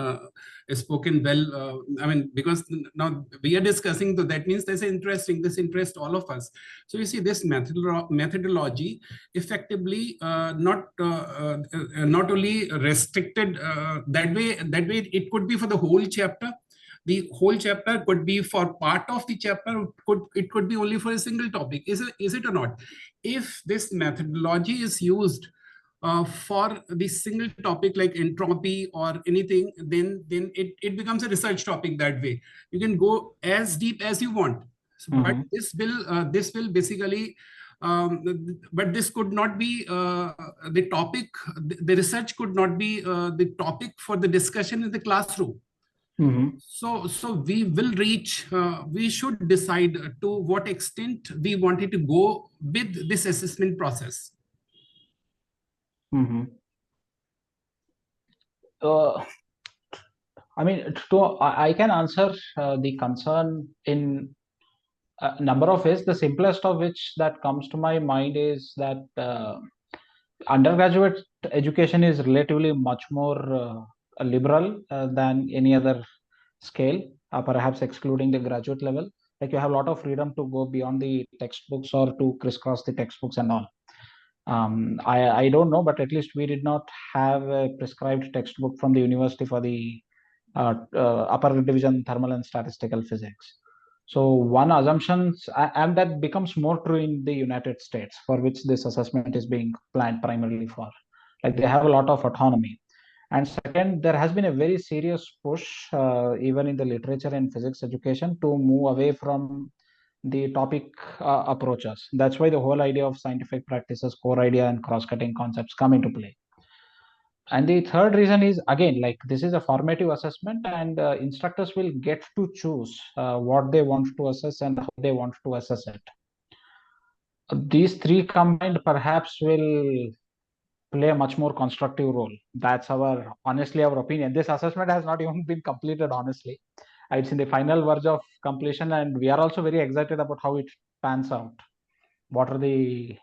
spoken well. I mean, because now we are discussing, so that means this interest all of us. So you see, this methodology effectively not only restricted that way. It could be for the whole chapter. The whole chapter could be for part of the chapter. It could be only for a single topic. Is it or not? If this methodology is used for the single topic like entropy or anything, then it becomes a research topic. That way you can go as deep as you want. But this will basically but this could not be the topic. The research could not be the topic for the discussion in the classroom. So we will reach, we should decide to what extent we wanted to go with this assessment process. I mean, I can answer the concern in a number of ways. The simplest of which that comes to my mind is that undergraduate education is relatively much more liberal than any other scale, perhaps excluding the graduate level. Like, you have a lot of freedom to go beyond the textbooks or to crisscross the textbooks and all. I don't know, but at least we did not have a prescribed textbook from the university for the upper division thermal and statistical physics. So one assumption, and that becomes more true in the United States, for which this assessment is being planned primarily for. Like, they have a lot of autonomy. And second, there has been a very serious push, even in the literature and physics education, to move away from the topic approaches. That's why the whole idea of scientific practices, core idea, and cross-cutting concepts come into play. And the third reason is, again, like, this is a formative assessment, and instructors will get to choose what they want to assess and how they want to assess it. These three combined perhaps will play a much more constructive role. That's honestly our opinion. This assessment has not even been completed, honestly. It's in the final verge of completion, and we are also very excited about how it pans out. What are the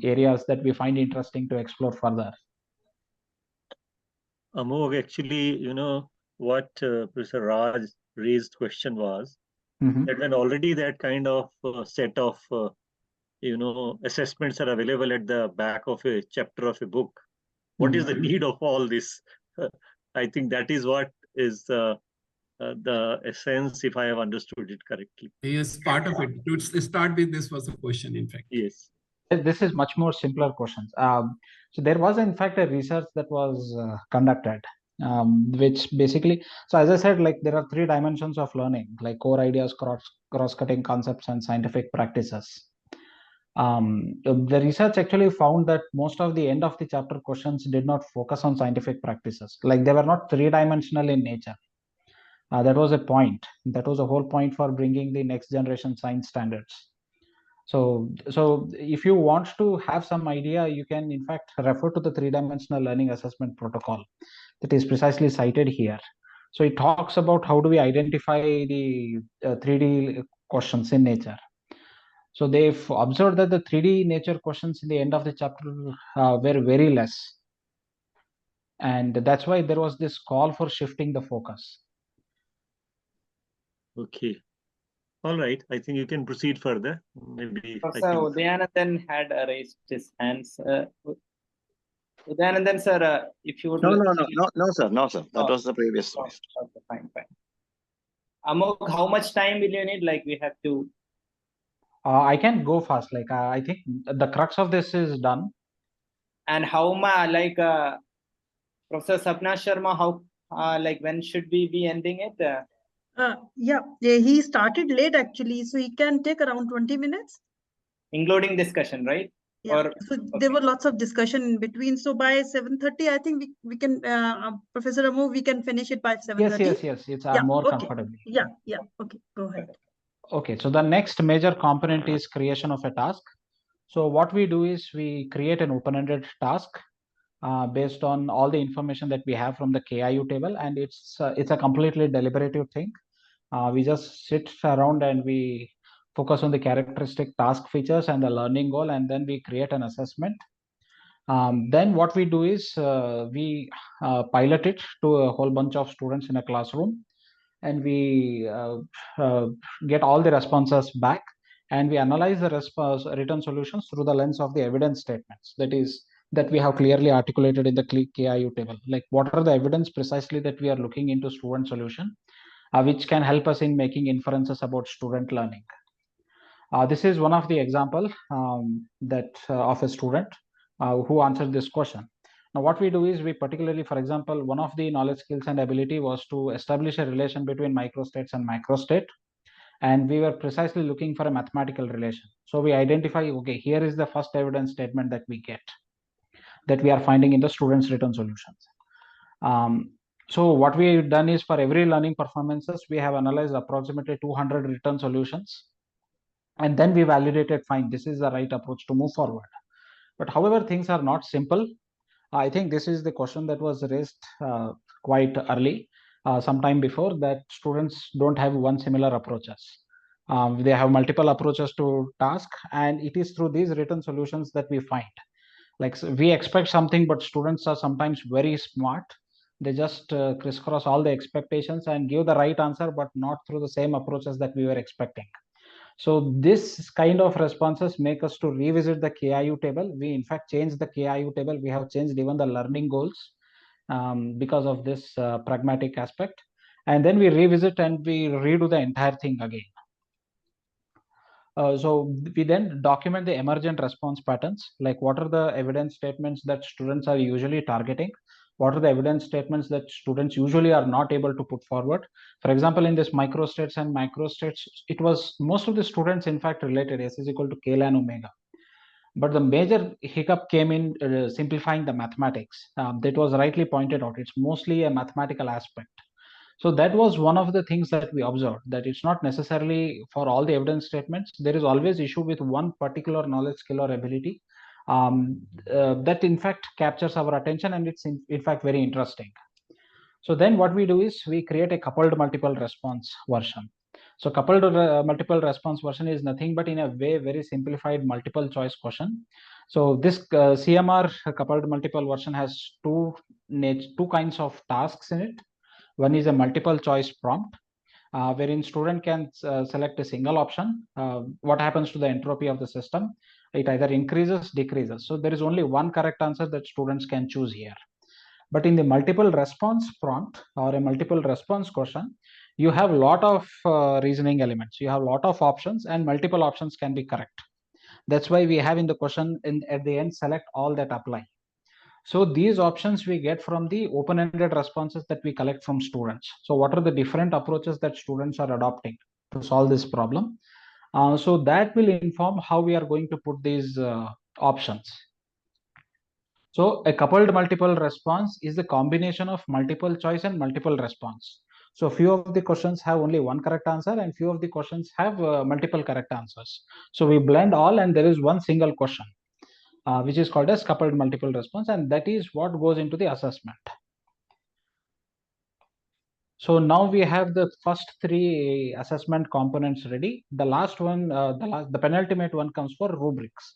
areas that we find interesting to explore further? Amog, actually, what Professor Raj raised question was that when already that kind of set of assessments are available at the back of a chapter of a book, what is the need of all this? I think that is what is the essence, if I have understood it correctly. Yes, part of it. To start with, this was a question, in fact. Yes. This is much more simpler questions. So there was in fact a research that was conducted, which basically, so as I said, like there are 3 dimensions of learning, like core ideas, cross-cutting concepts, and scientific practices. The research actually found that most of the end of the chapter questions did not focus on scientific practices, like they were not 3-dimensional in nature. That was a point. That was a whole point for bringing the next generation science standards. So if you want to have some idea, you can in fact refer to the 3-dimensional learning assessment protocol that is precisely cited here. So it talks about how do we identify the 3D questions in nature. So they've observed that the 3D nature questions in the end of the chapter were very less. And that's why there was this call for shifting the focus. Okay. All right. I think you can proceed further. Maybe. Professor Udayanandan had raised his hands. Udayanandan, sir, if you would. No, sir. That was the previous. Okay, fine. Amok, how much time will you need? Like we have to. I can go fast. Like I think the crux of this is done. And how Professor Sapna Sharma, how when should we be ending it? Yeah, he started late actually, so he can take around 20 minutes. Including discussion, right? Yeah. So there were lots of discussion in between. So by 7:30, I think we can, Professor Amog, we can finish it by 7:30. Yes. It's more comfortably. Yeah. Okay, go ahead. Okay, so the next major component is creation of a task. So what we do is we create an open-ended task based on all the information that we have from the KIU table, and it's a completely deliberative thing. We just sit around and we focus on the characteristic task features and the learning goal, and then we create an assessment. Then what we do is we pilot it to a whole bunch of students in a classroom, and we get all the responses back, and we analyze the written solutions through the lens of the evidence statements that we have clearly articulated in the KIU table. Like what are the evidence precisely that we are looking into student solution, which can help us in making inferences about student learning. This is one of the example of a student who answered this question. Now, what we do is we particularly, for example, one of the knowledge, skills, and ability was to establish a relation between microstates and macrostate. And we were precisely looking for a mathematical relation. So we identify, okay, here is the first evidence statement that we get, that we are finding in the students' written solutions. So what we've done is for every learning performances, we have analyzed approximately 200 written solutions. And then we validated, fine, this is the right approach to move forward. But however, things are not simple. I think this is the question that was raised quite early, sometime before, that students don't have one similar approaches. They have multiple approaches to task, and it is through these written solutions that we find. Like we expect something, but students are sometimes very smart. They just crisscross all the expectations and give the right answer, but not through the same approaches that we were expecting. So this kind of responses make us to revisit the KIU table. We in fact changed the KIU table. We have changed even the learning goals because of this pragmatic aspect. And then we revisit and we redo the entire thing again. So we then document the emergent response patterns, like what are the evidence statements that students are usually targeting? What are the evidence statements that students usually are not able to put forward? For example, in this microstates and macrostates, it was most of the students in fact related S is equal to K ln omega. But the major hiccup came in simplifying the mathematics. That was rightly pointed out. It's mostly a mathematical aspect. So that was one of the things that we observed, that it's not necessarily for all the evidence statements. There is always issue with one particular knowledge, skill, or ability that in fact captures our attention, and it's in fact very interesting. So then what we do is we create a coupled multiple response version. So coupled multiple response version is nothing but in a way very simplified multiple choice question. So this CMR coupled multiple version has two kinds of tasks in it. One is a multiple choice prompt, wherein student can select a single option. What happens to the entropy of the system? It either increases, decreases. So there is only one correct answer that students can choose here. But in the multiple response prompt or a multiple response question, you have a lot of reasoning elements. You have a lot of options, and multiple options can be correct. That's why we have in the question at the end, select all that apply. So these options we get from the open-ended responses that we collect from students. So what are the different approaches that students are adopting to solve this problem? So that will inform how we are going to put these options. So a coupled multiple response is the combination of multiple choice and multiple response. So few of the questions have only one correct answer and few of the questions have multiple correct answers. So we blend all and there is one single question, which is called as coupled multiple response, and that is what goes into the assessment. So now we have the first three assessment components ready. The last one, the penultimate one comes for rubrics.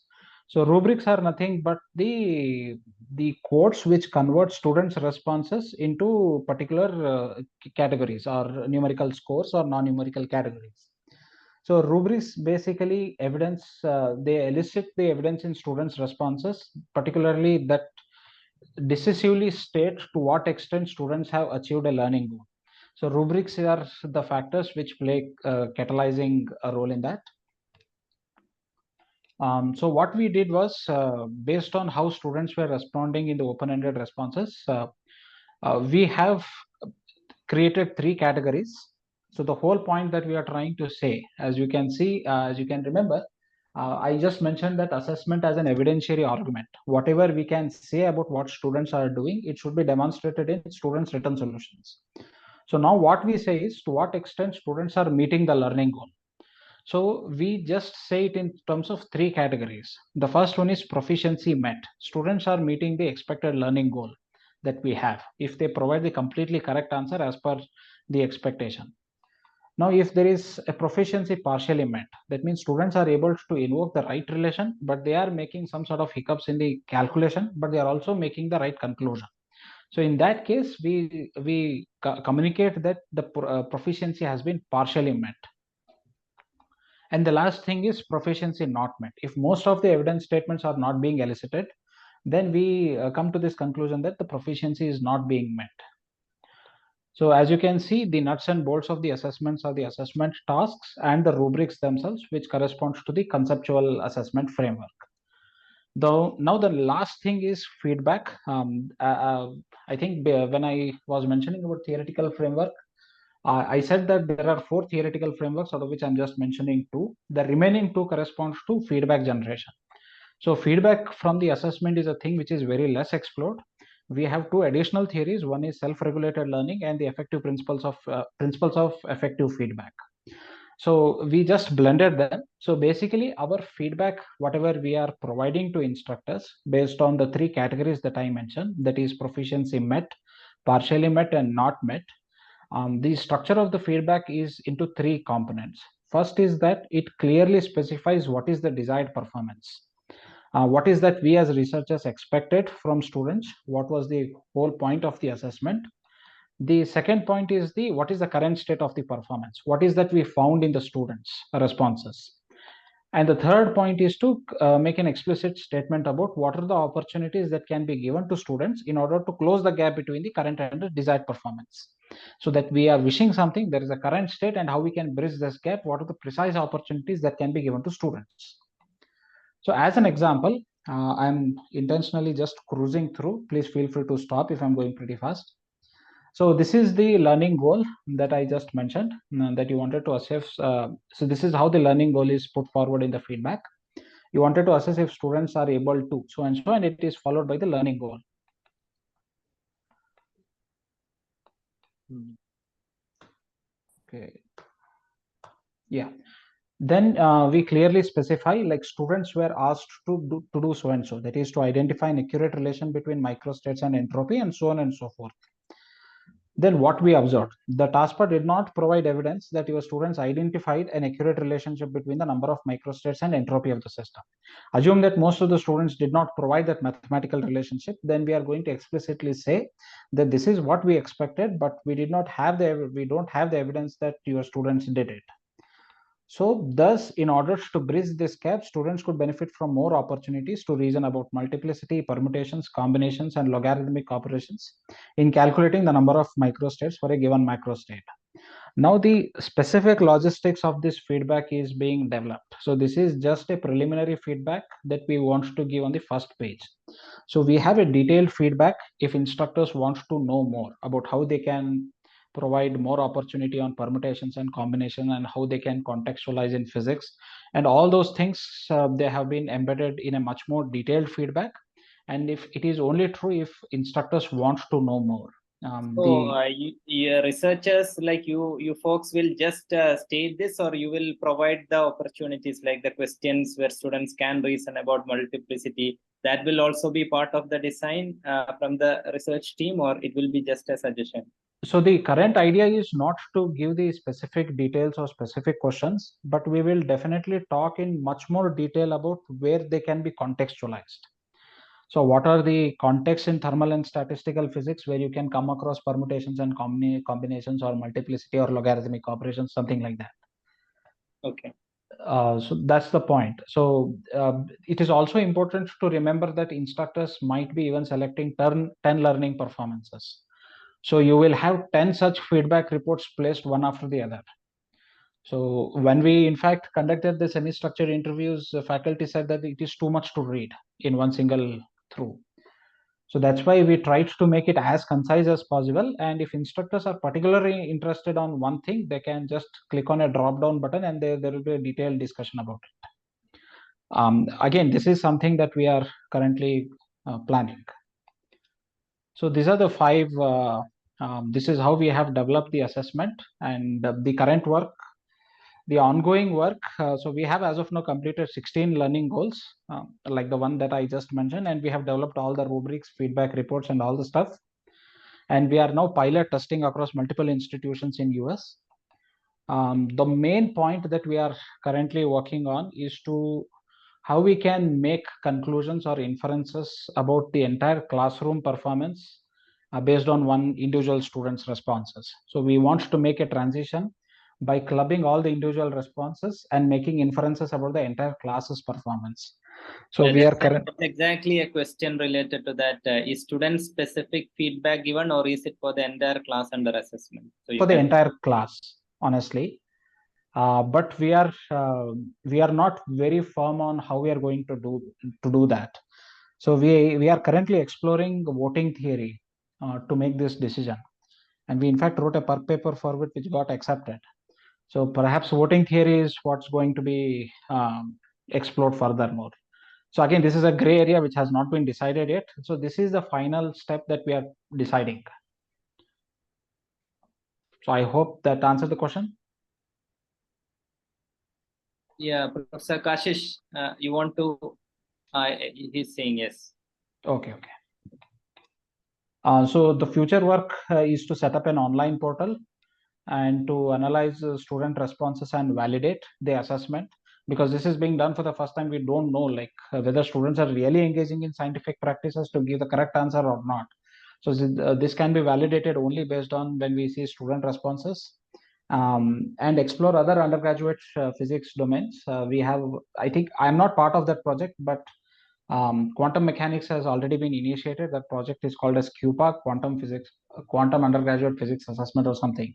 So rubrics are nothing but the codes which convert students' responses into particular categories or numerical scores or non-numerical categories. So rubrics basically they elicit the evidence in students' responses, particularly that decisively state to what extent students have achieved a learning goal. So rubrics are the factors which play catalyzing a role in that. So what we did was, based on how students were responding in the open-ended responses, we have created three categories. So the whole point that we are trying to say, as you can see, as you can remember, I just mentioned that assessment as an evidentiary argument. Whatever we can say about what students are doing, it should be demonstrated in students' written solutions. So now what we say is to what extent students are meeting the learning goal. So we just say it in terms of three categories. The first one is proficiency met. Students are meeting the expected learning goal that we have if they provide the completely correct answer as per the expectation. Now, if there is a proficiency partially met, that means students are able to invoke the right relation, but they are making some sort of hiccups in the calculation, but they are also making the right conclusion. So in that case, we communicate that the proficiency has been partially met. And the last thing is proficiency not met. If most of the evidence statements are not being elicited, then we come to this conclusion that the proficiency is not being met. So as you can see, the nuts and bolts of the assessments are the assessment tasks and the rubrics themselves, which corresponds to the conceptual assessment framework. Though now the last thing is feedback. I think when I was mentioning about theoretical framework, I said that there are 4 theoretical frameworks, out of which I'm just mentioning 2. The remaining 2 corresponds to feedback generation. So feedback from the assessment is a thing which is very less explored. We have 2 additional theories. One is self-regulated learning and the effective principles of effective feedback. So we just blended them. So basically our feedback, whatever we are providing to instructors based on the 3 categories that I mentioned, that is proficiency met, partially met and not met. The structure of the feedback is into 3 components. First is that it clearly specifies what is the desired performance. What is that we as researchers expected from students? What was the whole point of the assessment? The second point is what is the current state of the performance? What is that we found in the students' responses? And the third point is to make an explicit statement about what are the opportunities that can be given to students in order to close the gap between the current and the desired performance. So that we are wishing something, there is a current state, and how we can bridge this gap, what are the precise opportunities that can be given to students. So as an example, I'm intentionally just cruising through. Please feel free to stop if I'm going pretty fast. So this is the learning goal that I just mentioned that you wanted to assess. So this is how the learning goal is put forward in the feedback. You wanted to assess if students are able to so, and it is followed by the learning goal. Okay. Yeah. Then we clearly specify, like students were asked to do so and so. That is to identify an accurate relation between microstates and entropy and so on and so forth. Then what we observed, the taskbar did not provide evidence that your students identified an accurate relationship between the number of microstates and entropy of the system. Assume that most of the students did not provide that mathematical relationship, then we are going to explicitly say that this is what we expected, but we don't have the evidence that your students did it. So thus, in order to bridge this gap, students could benefit from more opportunities to reason about multiplicity, permutations, combinations, and logarithmic operations in calculating the number of microstates for a given macrostate. Now the specific logistics of this feedback is being developed. So this is just a preliminary feedback that we want to give on the first page. So we have a detailed feedback if instructors want to know more about how they can provide more opportunity on permutations and combination and how they can contextualize in physics, and all those things they have been embedded in a much more detailed feedback. And if it is only true if instructors want to know more. You researchers like you folks will just state this, or you will provide the opportunities like the questions where students can reason about multiplicity, that will also be part of the design from the research team, or it will be just a suggestion? So the current idea is not to give the specific details or specific questions, but we will definitely talk in much more detail about where they can be contextualized. So what are the contexts in thermal and statistical physics where you can come across permutations and combinations or multiplicity or logarithmic operations, something like that. Okay. So that's the point. So it is also important to remember that instructors might be even selecting 10 learning performances. So you will have 10 such feedback reports placed one after the other. So when we in fact conducted the semi-structured interviews, the faculty said that it is too much to read in one single through. So that's why we tried to make it as concise as possible. And if instructors are particularly interested on one thing, they can just click on a drop down button and there will be a detailed discussion about it. Again, this is something that we are currently planning. So these are the 5, this is how we have developed the assessment and the current work. The ongoing work, so we have as of now completed 16 learning goals, like the one that I just mentioned, and we have developed all the rubrics, feedback reports, and all the stuff. And we are now pilot testing across multiple institutions in US. The main point that we are currently working on is to how we can make conclusions or inferences about the entire classroom performance based on one individual student's responses. So we want to make a transition by clubbing all the individual responses and making inferences about the entire class's performance. So we are that's exactly a question related to that. Is student specific feedback given, or is it for the entire class under assessment? So for the entire class, honestly. But we are not very firm on how we are going to do that. So we are currently exploring voting theory to make this decision, and we in fact wrote a paper for it which got accepted. So perhaps voting theory is what's going to be explored furthermore. So again, this is a gray area which has not been decided yet. So this is the final step that we are deciding. So I hope that answered the question. Yeah, Professor Kashish, you want to? He's saying yes. Okay. So the future work is to set up an online portal and to analyze student responses and validate the assessment, because this is being done for the first time. We don't know whether students are really engaging in scientific practices to give the correct answer or not. So this can be validated only based on when we see student responses, and explore other undergraduate physics domains. We have, I think I'm not part of that project, but quantum mechanics has already been initiated. That project is called as QPA, Quantum Undergraduate Physics Assessment or something.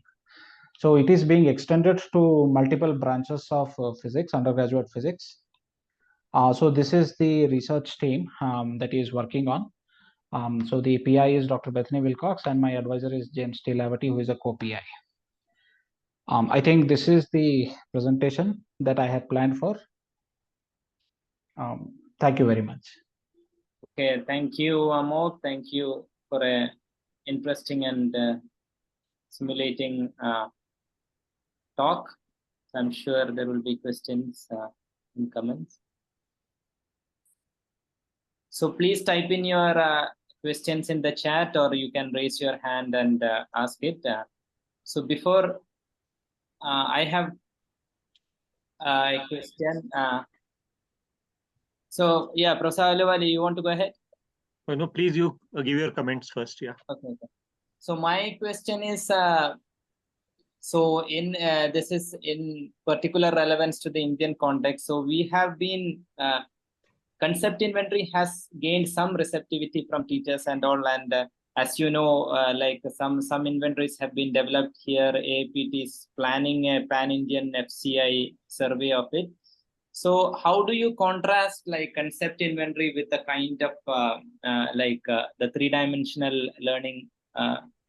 So it is being extended to multiple branches of physics, undergraduate physics. So this is the research team that is working on. So the PI is Dr. Bethany Wilcox, and my advisor is James T. Lavati, who is a co-PI. I think this is the presentation that I had planned for. Thank you very much. Okay, thank you, Amol. Thank you for a interesting and simulating talk. I'm sure there will be questions in comments. So please type in your questions in the chat, or you can raise your hand and ask it. So before I have a question. So yeah, Professor Ahlawali, you want to go ahead? No, please, you give your comments first. Yeah. Okay. So my question is, so in this is in particular relevance to the Indian context. So we have been concept inventory has gained some receptivity from teachers and all, and as you know, like some inventories have been developed here. AAPT is planning a pan-Indian FCI survey of it. So how do you contrast like concept inventory with the kind of the three-dimensional learning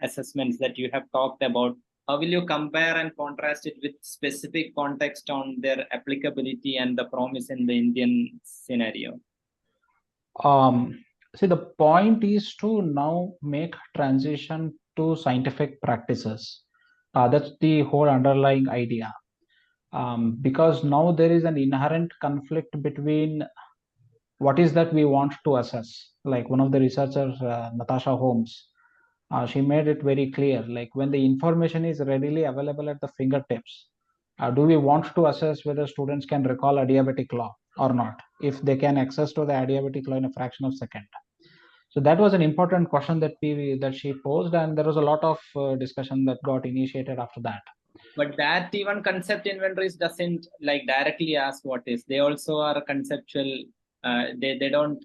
assessments that you have talked about? How will you compare and contrast it with specific context on their applicability and the promise in the Indian scenario? See, the point is to now make transition to scientific practices. That's the whole underlying idea. Because now there is an inherent conflict between what is that we want to assess. Like one of the researchers, Natasha Holmes, she made it very clear, like when the information is readily available at the fingertips, do we want to assess whether students can recall adiabatic law or not, if they can access to the adiabatic law in a fraction of a second? So that was an important question that she posed, and there was a lot of discussion that got initiated after that. But that even concept inventories doesn't like directly ask what is. They also are conceptual. They don't.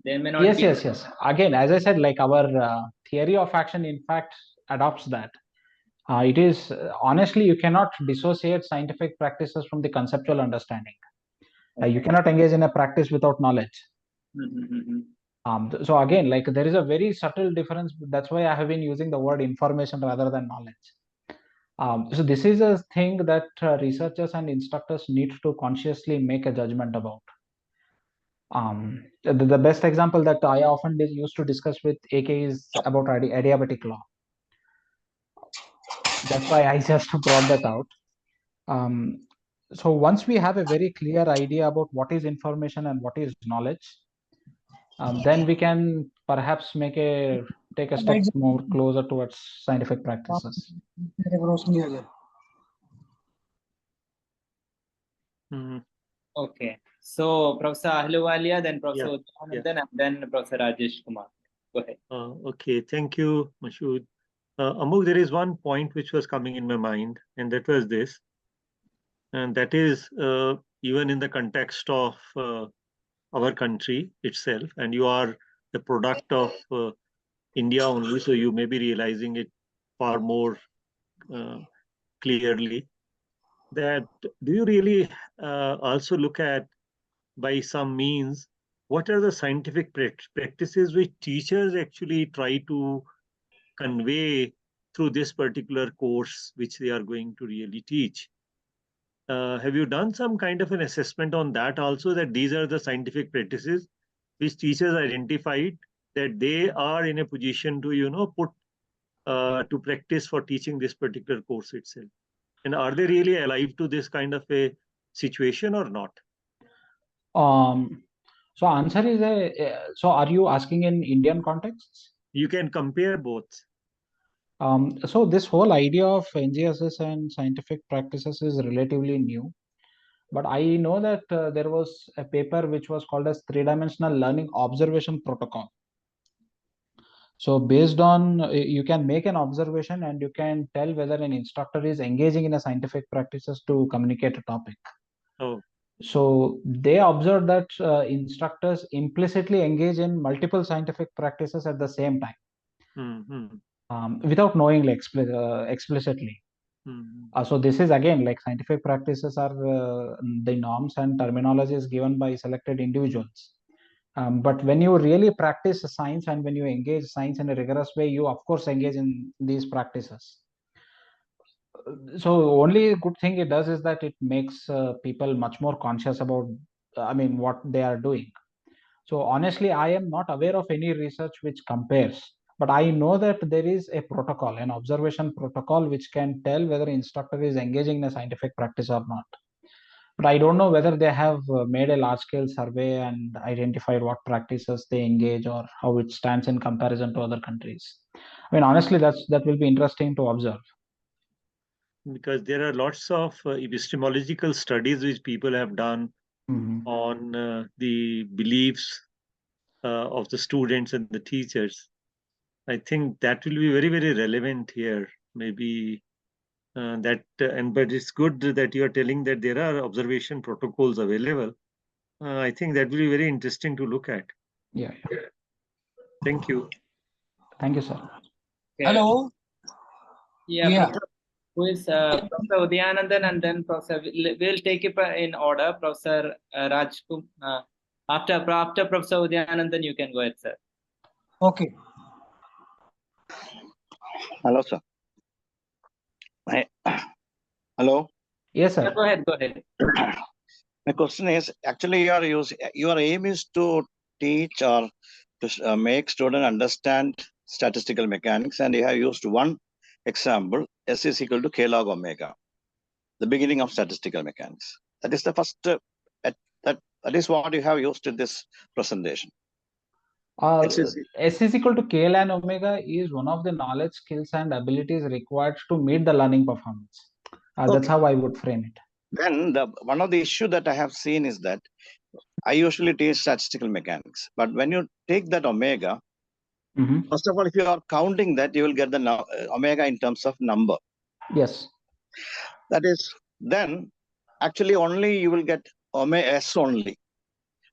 They may not. Yes. Again, as I said, like our theory of action, in fact, adopts that. It is honestly, you cannot dissociate scientific practices from the conceptual understanding. You cannot engage in a practice without knowledge. So again, like there is a very subtle difference. That's why I have been using the word information rather than knowledge. So this is a thing that researchers and instructors need to consciously make a judgment about. The best example that I often used to discuss with AK is about adiabatic law. That's why I just brought that out. So once we have a very clear idea about what is information and what is knowledge, then we can perhaps take a step more closer towards scientific practices. Okay. So Professor Ahluwalia, then Professor Uttamanandan, and then Professor Rajesh Kumar. Go ahead. Okay, thank you, Mashood. Amog, there is one point which was coming in my mind, and that was this. And that is even in the context of our country itself, and you are the product of India only, so you may be realizing it far more clearly. That do you really also look at, by some means, what are the scientific practices which teachers actually try to convey through this particular course which they are going to really teach? Have you done some kind of an assessment on that also, that these are the scientific practices which teachers identified that they are in a position to put to practice for teaching this particular course itself? And are they really alive to this kind of a situation or not? So answer is so are you asking in Indian contexts? You can compare both. So this whole idea of NGSS and scientific practices is relatively new. But I know that there was a paper which was called as three-dimensional learning observation protocol. So based on, you can make an observation and you can tell whether an instructor is engaging in a scientific practices to communicate a topic. Oh. So they observed that instructors implicitly engage in multiple scientific practices at the same time, without knowing explicitly. So this is again like scientific practices are the norms and terminology is given by selected individuals. But when you really practice science and when you engage science in a rigorous way, you of course engage in these practices. So only good thing it does is that it makes people much more conscious about, what they are doing. So honestly, I am not aware of any research which compares, but I know that there is a protocol, an observation protocol, which can tell whether instructor is engaging in a scientific practice or not. but I don't know whether they have made a large-scale survey and identified what practices they engage or how it stands in comparison to other countries. I mean, honestly, that will be interesting to observe. Because there are lots of epistemological studies which people have done on the beliefs of the students and the teachers. I think that will be very, very relevant here. Maybe but it's good that you are telling that there are observation protocols available. I think that will be very interesting to look at. Yeah. Thank you. Thank you, sir. Okay. Hello. Yeah. Yeah. Professor, who is Professor Udyanandan, and then Professor. We'll take it in order. Professor Rajkum. After Professor Udyanandan, you can go ahead, sir. Okay. Hello, sir. Hello. Yes, sir. Yeah, go ahead. Go ahead. My question is, actually, your aim is to teach or to make students understand statistical mechanics, and you have used one example: S is equal to K log omega, the beginning of statistical mechanics. That is the first. That is what you have used in this presentation. S is equal to K ln omega is one of the knowledge, skills, and abilities required to meet the learning performance. That's how I would frame it. Then one of the issue that I have seen is that I usually teach statistical mechanics, but when you take that omega, first of all, if you are counting that, you will get the omega in terms of number. Yes. That is, then actually only you will get omega S only.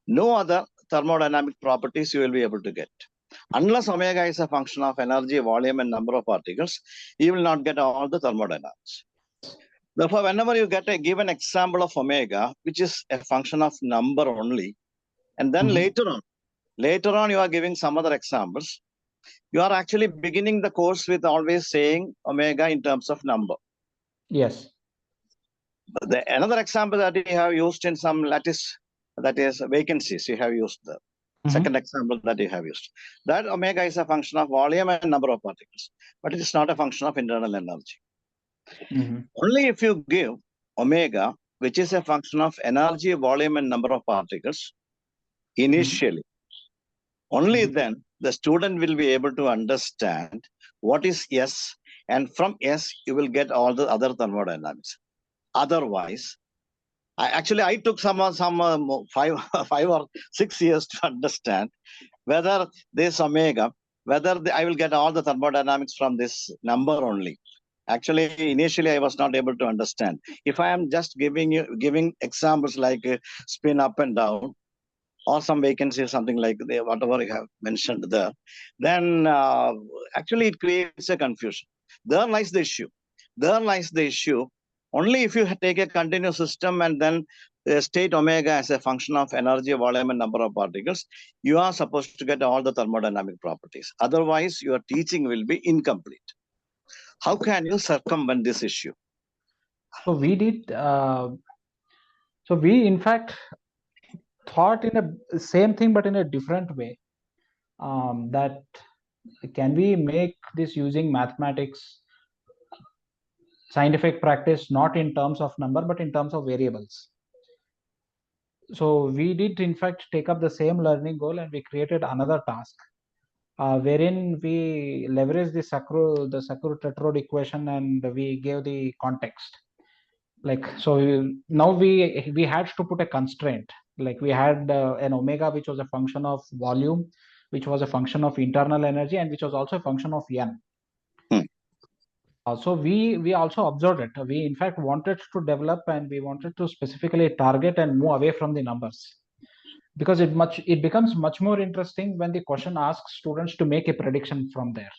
No other thermodynamic properties you will be able to get. Unless omega is a function of energy, volume, and number of particles, you will not get all the thermodynamics. Therefore, whenever you get a given example of omega, which is a function of number only, and then later on you are giving some other examples, you are actually beginning the course with always saying omega in terms of number. Yes. Another example that you have used in some lattice, that is vacancies, you have used the second example that you have used. That omega is a function of volume and number of particles, but it is not a function of internal energy. Only if you give omega, which is a function of energy, volume, and number of particles, initially, only then the student will be able to understand what is S, and from S, you will get all the other thermodynamics. Otherwise, I took some 5 or 6 years to understand whether this omega, I will get all the thermodynamics from this number only. Actually, initially, I was not able to understand. If I am just giving examples like spin up and down, or some vacancy or something like whatever you have mentioned there, then actually it creates a confusion. There lies the issue. Only if you take a continuous system and then state omega as a function of energy, volume, and number of particles, you are supposed to get all the thermodynamic properties. Otherwise, your teaching will be incomplete. How can you circumvent this issue? So we did. We in fact thought in a same thing, but in a different way. That can we make this using mathematics, scientific practice, not in terms of number, but in terms of variables. So we did in fact take up the same learning goal, and we created another task, wherein we leveraged the Sackur-Tetrode equation, and we gave the context. Like, so now we had to put a constraint. Like, we had an omega which was a function of volume, which was a function of internal energy, and which was also a function of n. So we also observed it. We in fact wanted to develop, and we wanted to specifically target and move away from the numbers, because it becomes much more interesting when the question asks students to make a prediction from there.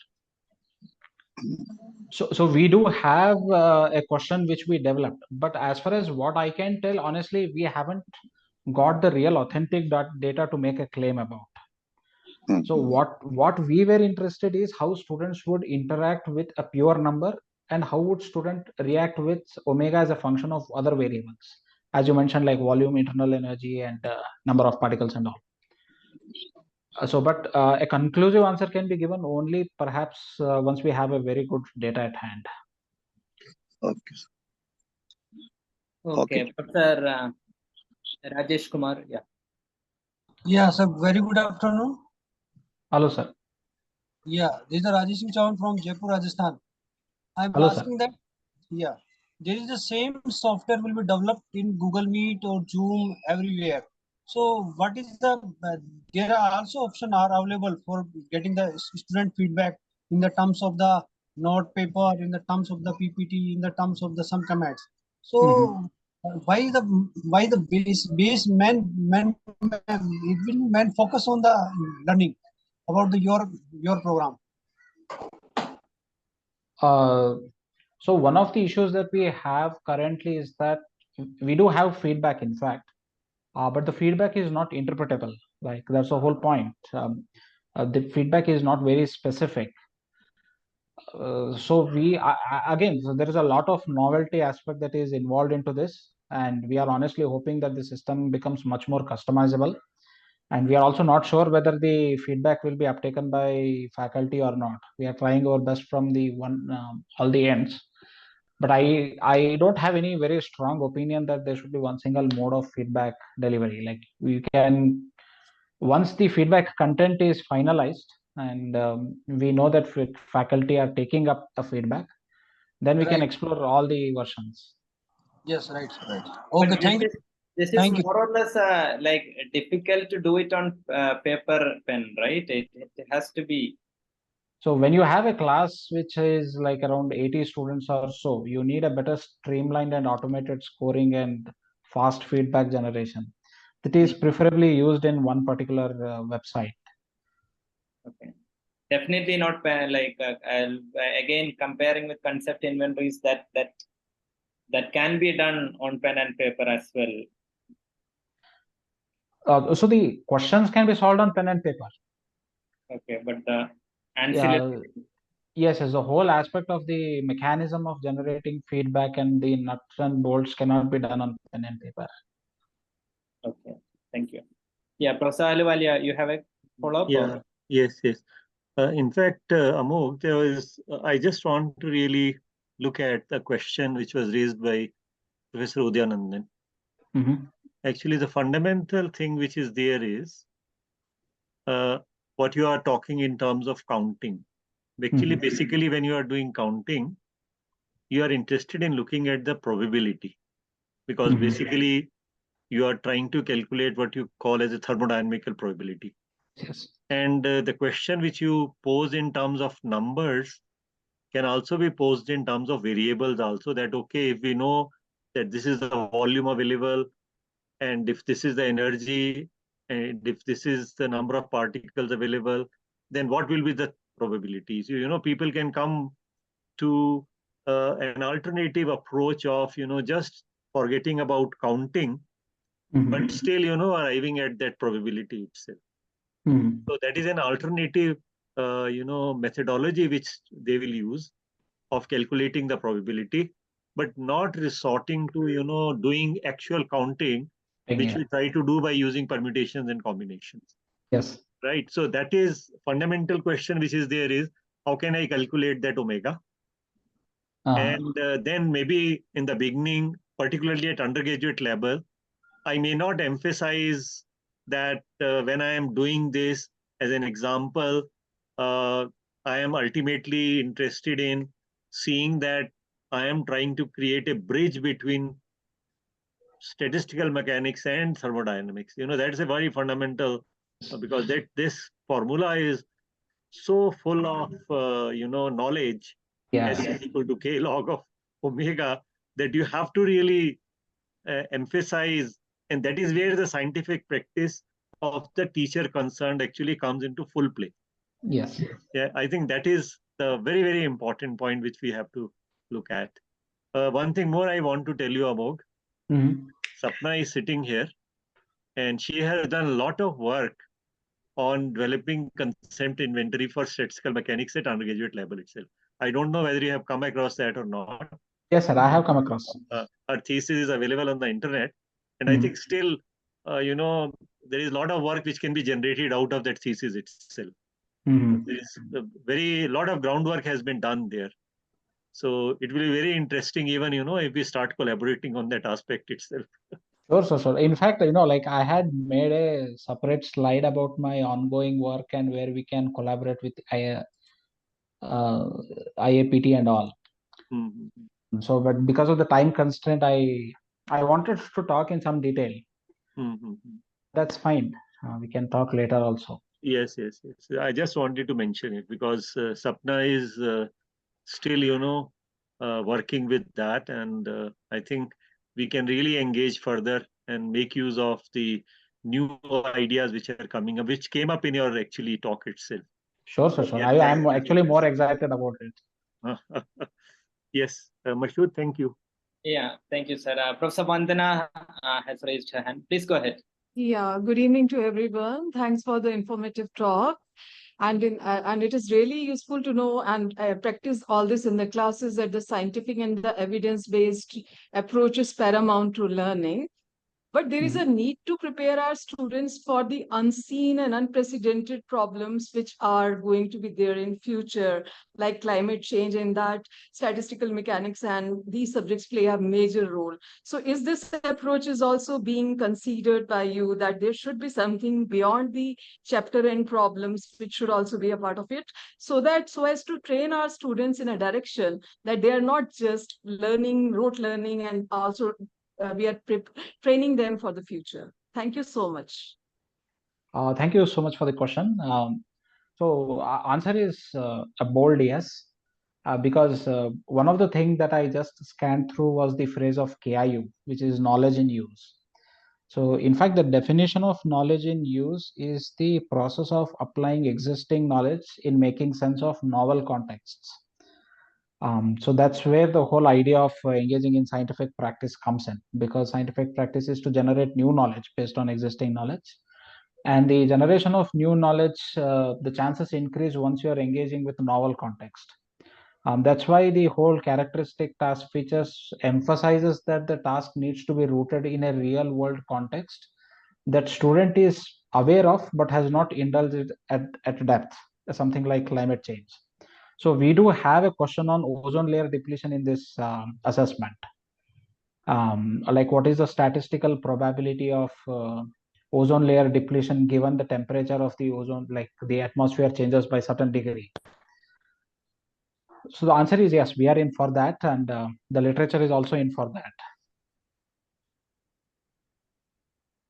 So we do have a question which we developed, but as far as what I can tell, honestly, we haven't got the real authentic data to make a claim about. So what we were interested is how students would interact with a pure number, and how would student react with omega as a function of other variables, as you mentioned, like volume, internal energy, and number of particles and all. But a conclusive answer can be given only perhaps once we have a very good data at hand. Okay. Okay, Professor Rajesh Kumar, yeah. Yeah, sir. Very good afternoon. Hello, sir. Yeah, this is Rajesh Chavan from Jaipur, Rajasthan. I'm Hello, sir. asking that, yeah, there is the same software will be developed in Google Meet or Zoom everywhere. So what is the, there are also options are available for getting the student feedback in the terms of the note paper, in the terms of the PPT, in the terms of the some comments. So why the base it will man focus on the learning about the your program. So one of the issues that we have currently is that we do have feedback, in fact, but the feedback is not interpretable. Like that's the whole point. The feedback is not very specific. So again, so there is a lot of novelty aspect that is involved into this, and we are honestly hoping that the system becomes much more customizable. And we are also not sure whether the feedback will be uptaken by faculty or not. We are trying our best from the all the ends, but I don't have any very strong opinion that there should be one single mode of feedback delivery. Like we can, once the feedback content is finalized and we know that faculty are taking up the feedback, then we can Right. explore all the versions. Yes, right, right. Okay, But thank you. this is Thank you. more or less like difficult to do it on paper pen, right? It has to be. So when you have a class which is like around 80 students or so, you need a better streamlined and automated scoring and fast feedback generation. That is preferably used in one particular website. Okay. Definitely not like again comparing with concept inventories that can be done on pen and paper as well. So the questions can be solved on pen and paper. Okay, but the ancillary. Yes, as a whole aspect of the mechanism of generating feedback and the nuts and bolts cannot be done on pen and paper. Okay, thank you. Yeah, Professor Ahluwalia, you have a follow-up? Yeah, yes. In fact, Amog, I just want to really look at the question which was raised by Professor Udyanandan. Actually, the fundamental thing which is there is what you are talking in terms of counting. Actually, basically, when you are doing counting, you are interested in looking at the probability, because basically you are trying to calculate what you call as a thermodynamical probability. Yes. And the question which you pose in terms of numbers can also be posed in terms of variables also, that okay, if we know that this is the volume available, and if this is the energy, and if this is the number of particles available, then what will be the probabilities? People can come to an alternative approach of just forgetting about counting, but still arriving at that probability itself. So that is an alternative methodology which they will use of calculating the probability, but not resorting to doing actual counting, which we try to do by using permutations and combinations. Yes. Right. So that is fundamental question which is there is, how can I calculate that omega? And then maybe in the beginning, particularly at undergraduate level, I may not emphasize that when I am doing this as an example, I am ultimately interested in seeing that I am trying to create a bridge between statistical mechanics and thermodynamics. That's a very fundamental, because this formula is so full of knowledge, as is equal to k log of omega, that you have to really emphasize, and that is where the scientific practice of the teacher concerned actually comes into full play. Yes. Yeah, I think that is the very, very important point which we have to look at. One thing more I want to tell you, Amog. Sapna is sitting here, and she has done a lot of work on developing concept inventory for statistical mechanics at undergraduate level itself. I don't know whether you have come across that or not. Yes, sir, I have come across. Her thesis is available on the internet, and I think still, there is a lot of work which can be generated out of that thesis itself. There is a lot of groundwork has been done there. So it will be very interesting, even, if we start collaborating on that aspect itself. Sure. In fact, like I had made a separate slide about my ongoing work and where we can collaborate with IAPT and all. Mm-hmm. So, but because of the time constraint, I wanted to talk in some detail. Mm-hmm. That's fine. We can talk later also. Yes. I just wanted to mention it because Sapna is still, working with that, and I think we can really engage further and make use of the new ideas which are coming up, which came up in your actually talk itself. Sure. Yeah, I'm actually more excited about it. Yes, Mashood, thank you. Yeah, thank you, sir. Professor Vandana has raised her hand. Please go ahead. Yeah, good evening to everyone. Thanks for the informative talk. And it is really useful to know and practice all this in the classes that the scientific and the evidence-based approach is paramount to learning. But there is a need to prepare our students for the unseen and unprecedented problems which are going to be there in future, like climate change, and that statistical mechanics and these subjects play a major role. So is this approach is also being considered by you, that there should be something beyond the chapter and problems which should also be a part of it, so as to train our students in a direction that they are not just learning, rote learning, and also we are training them for the future. Thank you so much. Thank you so much for the question. So answer is a bold yes, because one of the things that I just scanned through was the phrase of KIU, which is knowledge in use. So in fact, the definition of knowledge in use is the process of applying existing knowledge in making sense of novel contexts. So that's where the whole idea of engaging in scientific practice comes in, because scientific practice is to generate new knowledge based on existing knowledge. And the generation of new knowledge, the chances increase once you are engaging with novel context. That's why the whole characteristic task features emphasizes that the task needs to be rooted in a real world context that student is aware of but has not indulged at depth, something like climate change. So we do have a question on ozone layer depletion in this assessment. Like what is the statistical probability of ozone layer depletion given the temperature of the ozone, like the atmosphere changes by certain degree? So the answer is yes, we are in for that, and the literature is also in for that.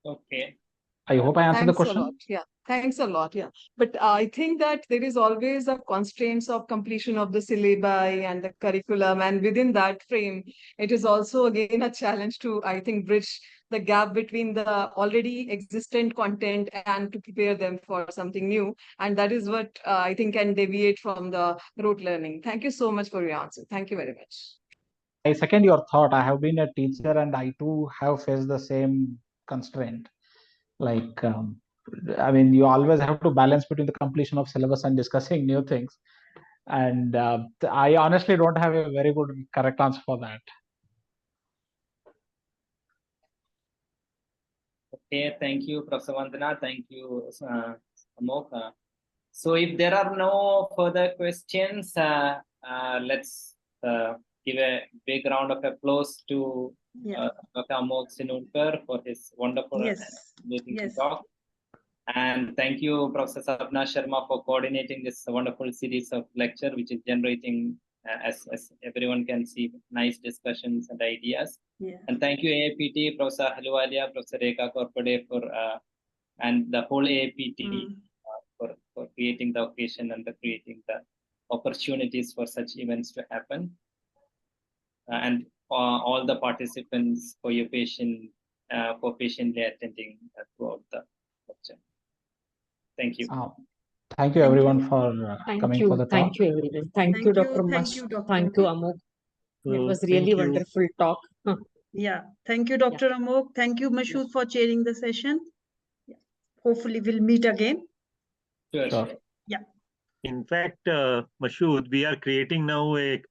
Okay. I hope I answered the Thanks a question. lot. Yeah, thanks a lot. Yeah, but I think that there is always a constraints of completion of the syllabi and the curriculum, and within that frame, it is also again a challenge to, I think, bridge the gap between the already existent content and to prepare them for something new. And that is what I think can deviate from the rote learning. Thank you so much for your answer. Thank you very much. I second your thought. I have been a teacher and I too have faced the same constraint. Like, I mean, you always have to balance between the completion of syllabus and discussing new things. And I honestly don't have a very good correct answer for that. Okay, thank you, Professor Vandana. Thank you, Amok. So if there are no further questions, let's give a big round of applause to Dr. Amok Sinulkar for his wonderful and amazing talk. And thank you, Professor Sapna Sharma, for coordinating this wonderful series of lecture, which is generating, as everyone can see, nice discussions and ideas. And thank you, AAPT, Professor Haluwalia, Professor Rekha Korpade, and the whole AAPT for creating the occasion and creating the opportunities for such events to happen. And all the participants for your for patiently attending throughout the lecture. Thank you. Thank you, everyone, for coming for the talk. Thank you, everyone. Thank you, Dr. Mush. Thank you, Amok. It was really wonderful talk. Yeah. Thank you, Dr. Amok. Thank you, Mashood, for chairing the session. Hopefully, we'll meet again. Sure. Yeah. In fact, Mashood, we are creating now a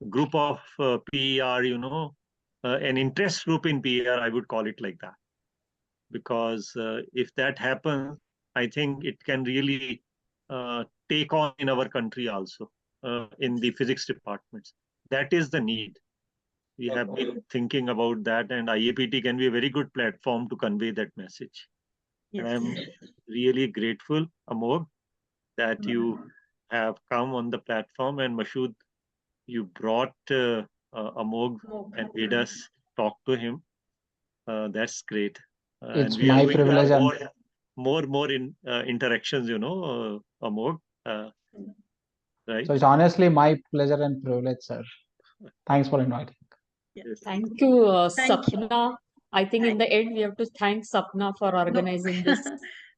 group of PER, an interest group in PER, I would call it like that. Because if that happens, I think it can really take on in our country also, in the physics departments. that is the need. We have been thinking about that, and IAPT can be a very good platform to convey that message. Yes. And I'm really grateful, Amog, that you have come on the platform, and Mashood, you brought Amog and made us talk to him. That's great. It's and we my are going privilege to and have more interactions, Amog. Right? so it's honestly my pleasure and privilege, sir. Thanks for inviting. Yes. Thank you, Thank you. Sapna. I think in the end, we have to thank Sapna for organizing this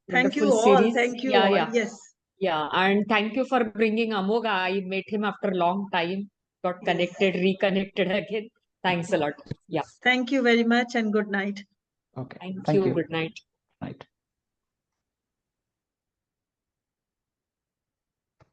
Thank you wonderful all. series. Thank you Yeah, all. yeah. Yes. Yeah, and thank you for bringing Amog. I met him after a long time, got Yes. connected, reconnected again. Thanks a lot. Yeah. Thank you very much and good night. Okay. Thank Thank you. you. Good night. Night.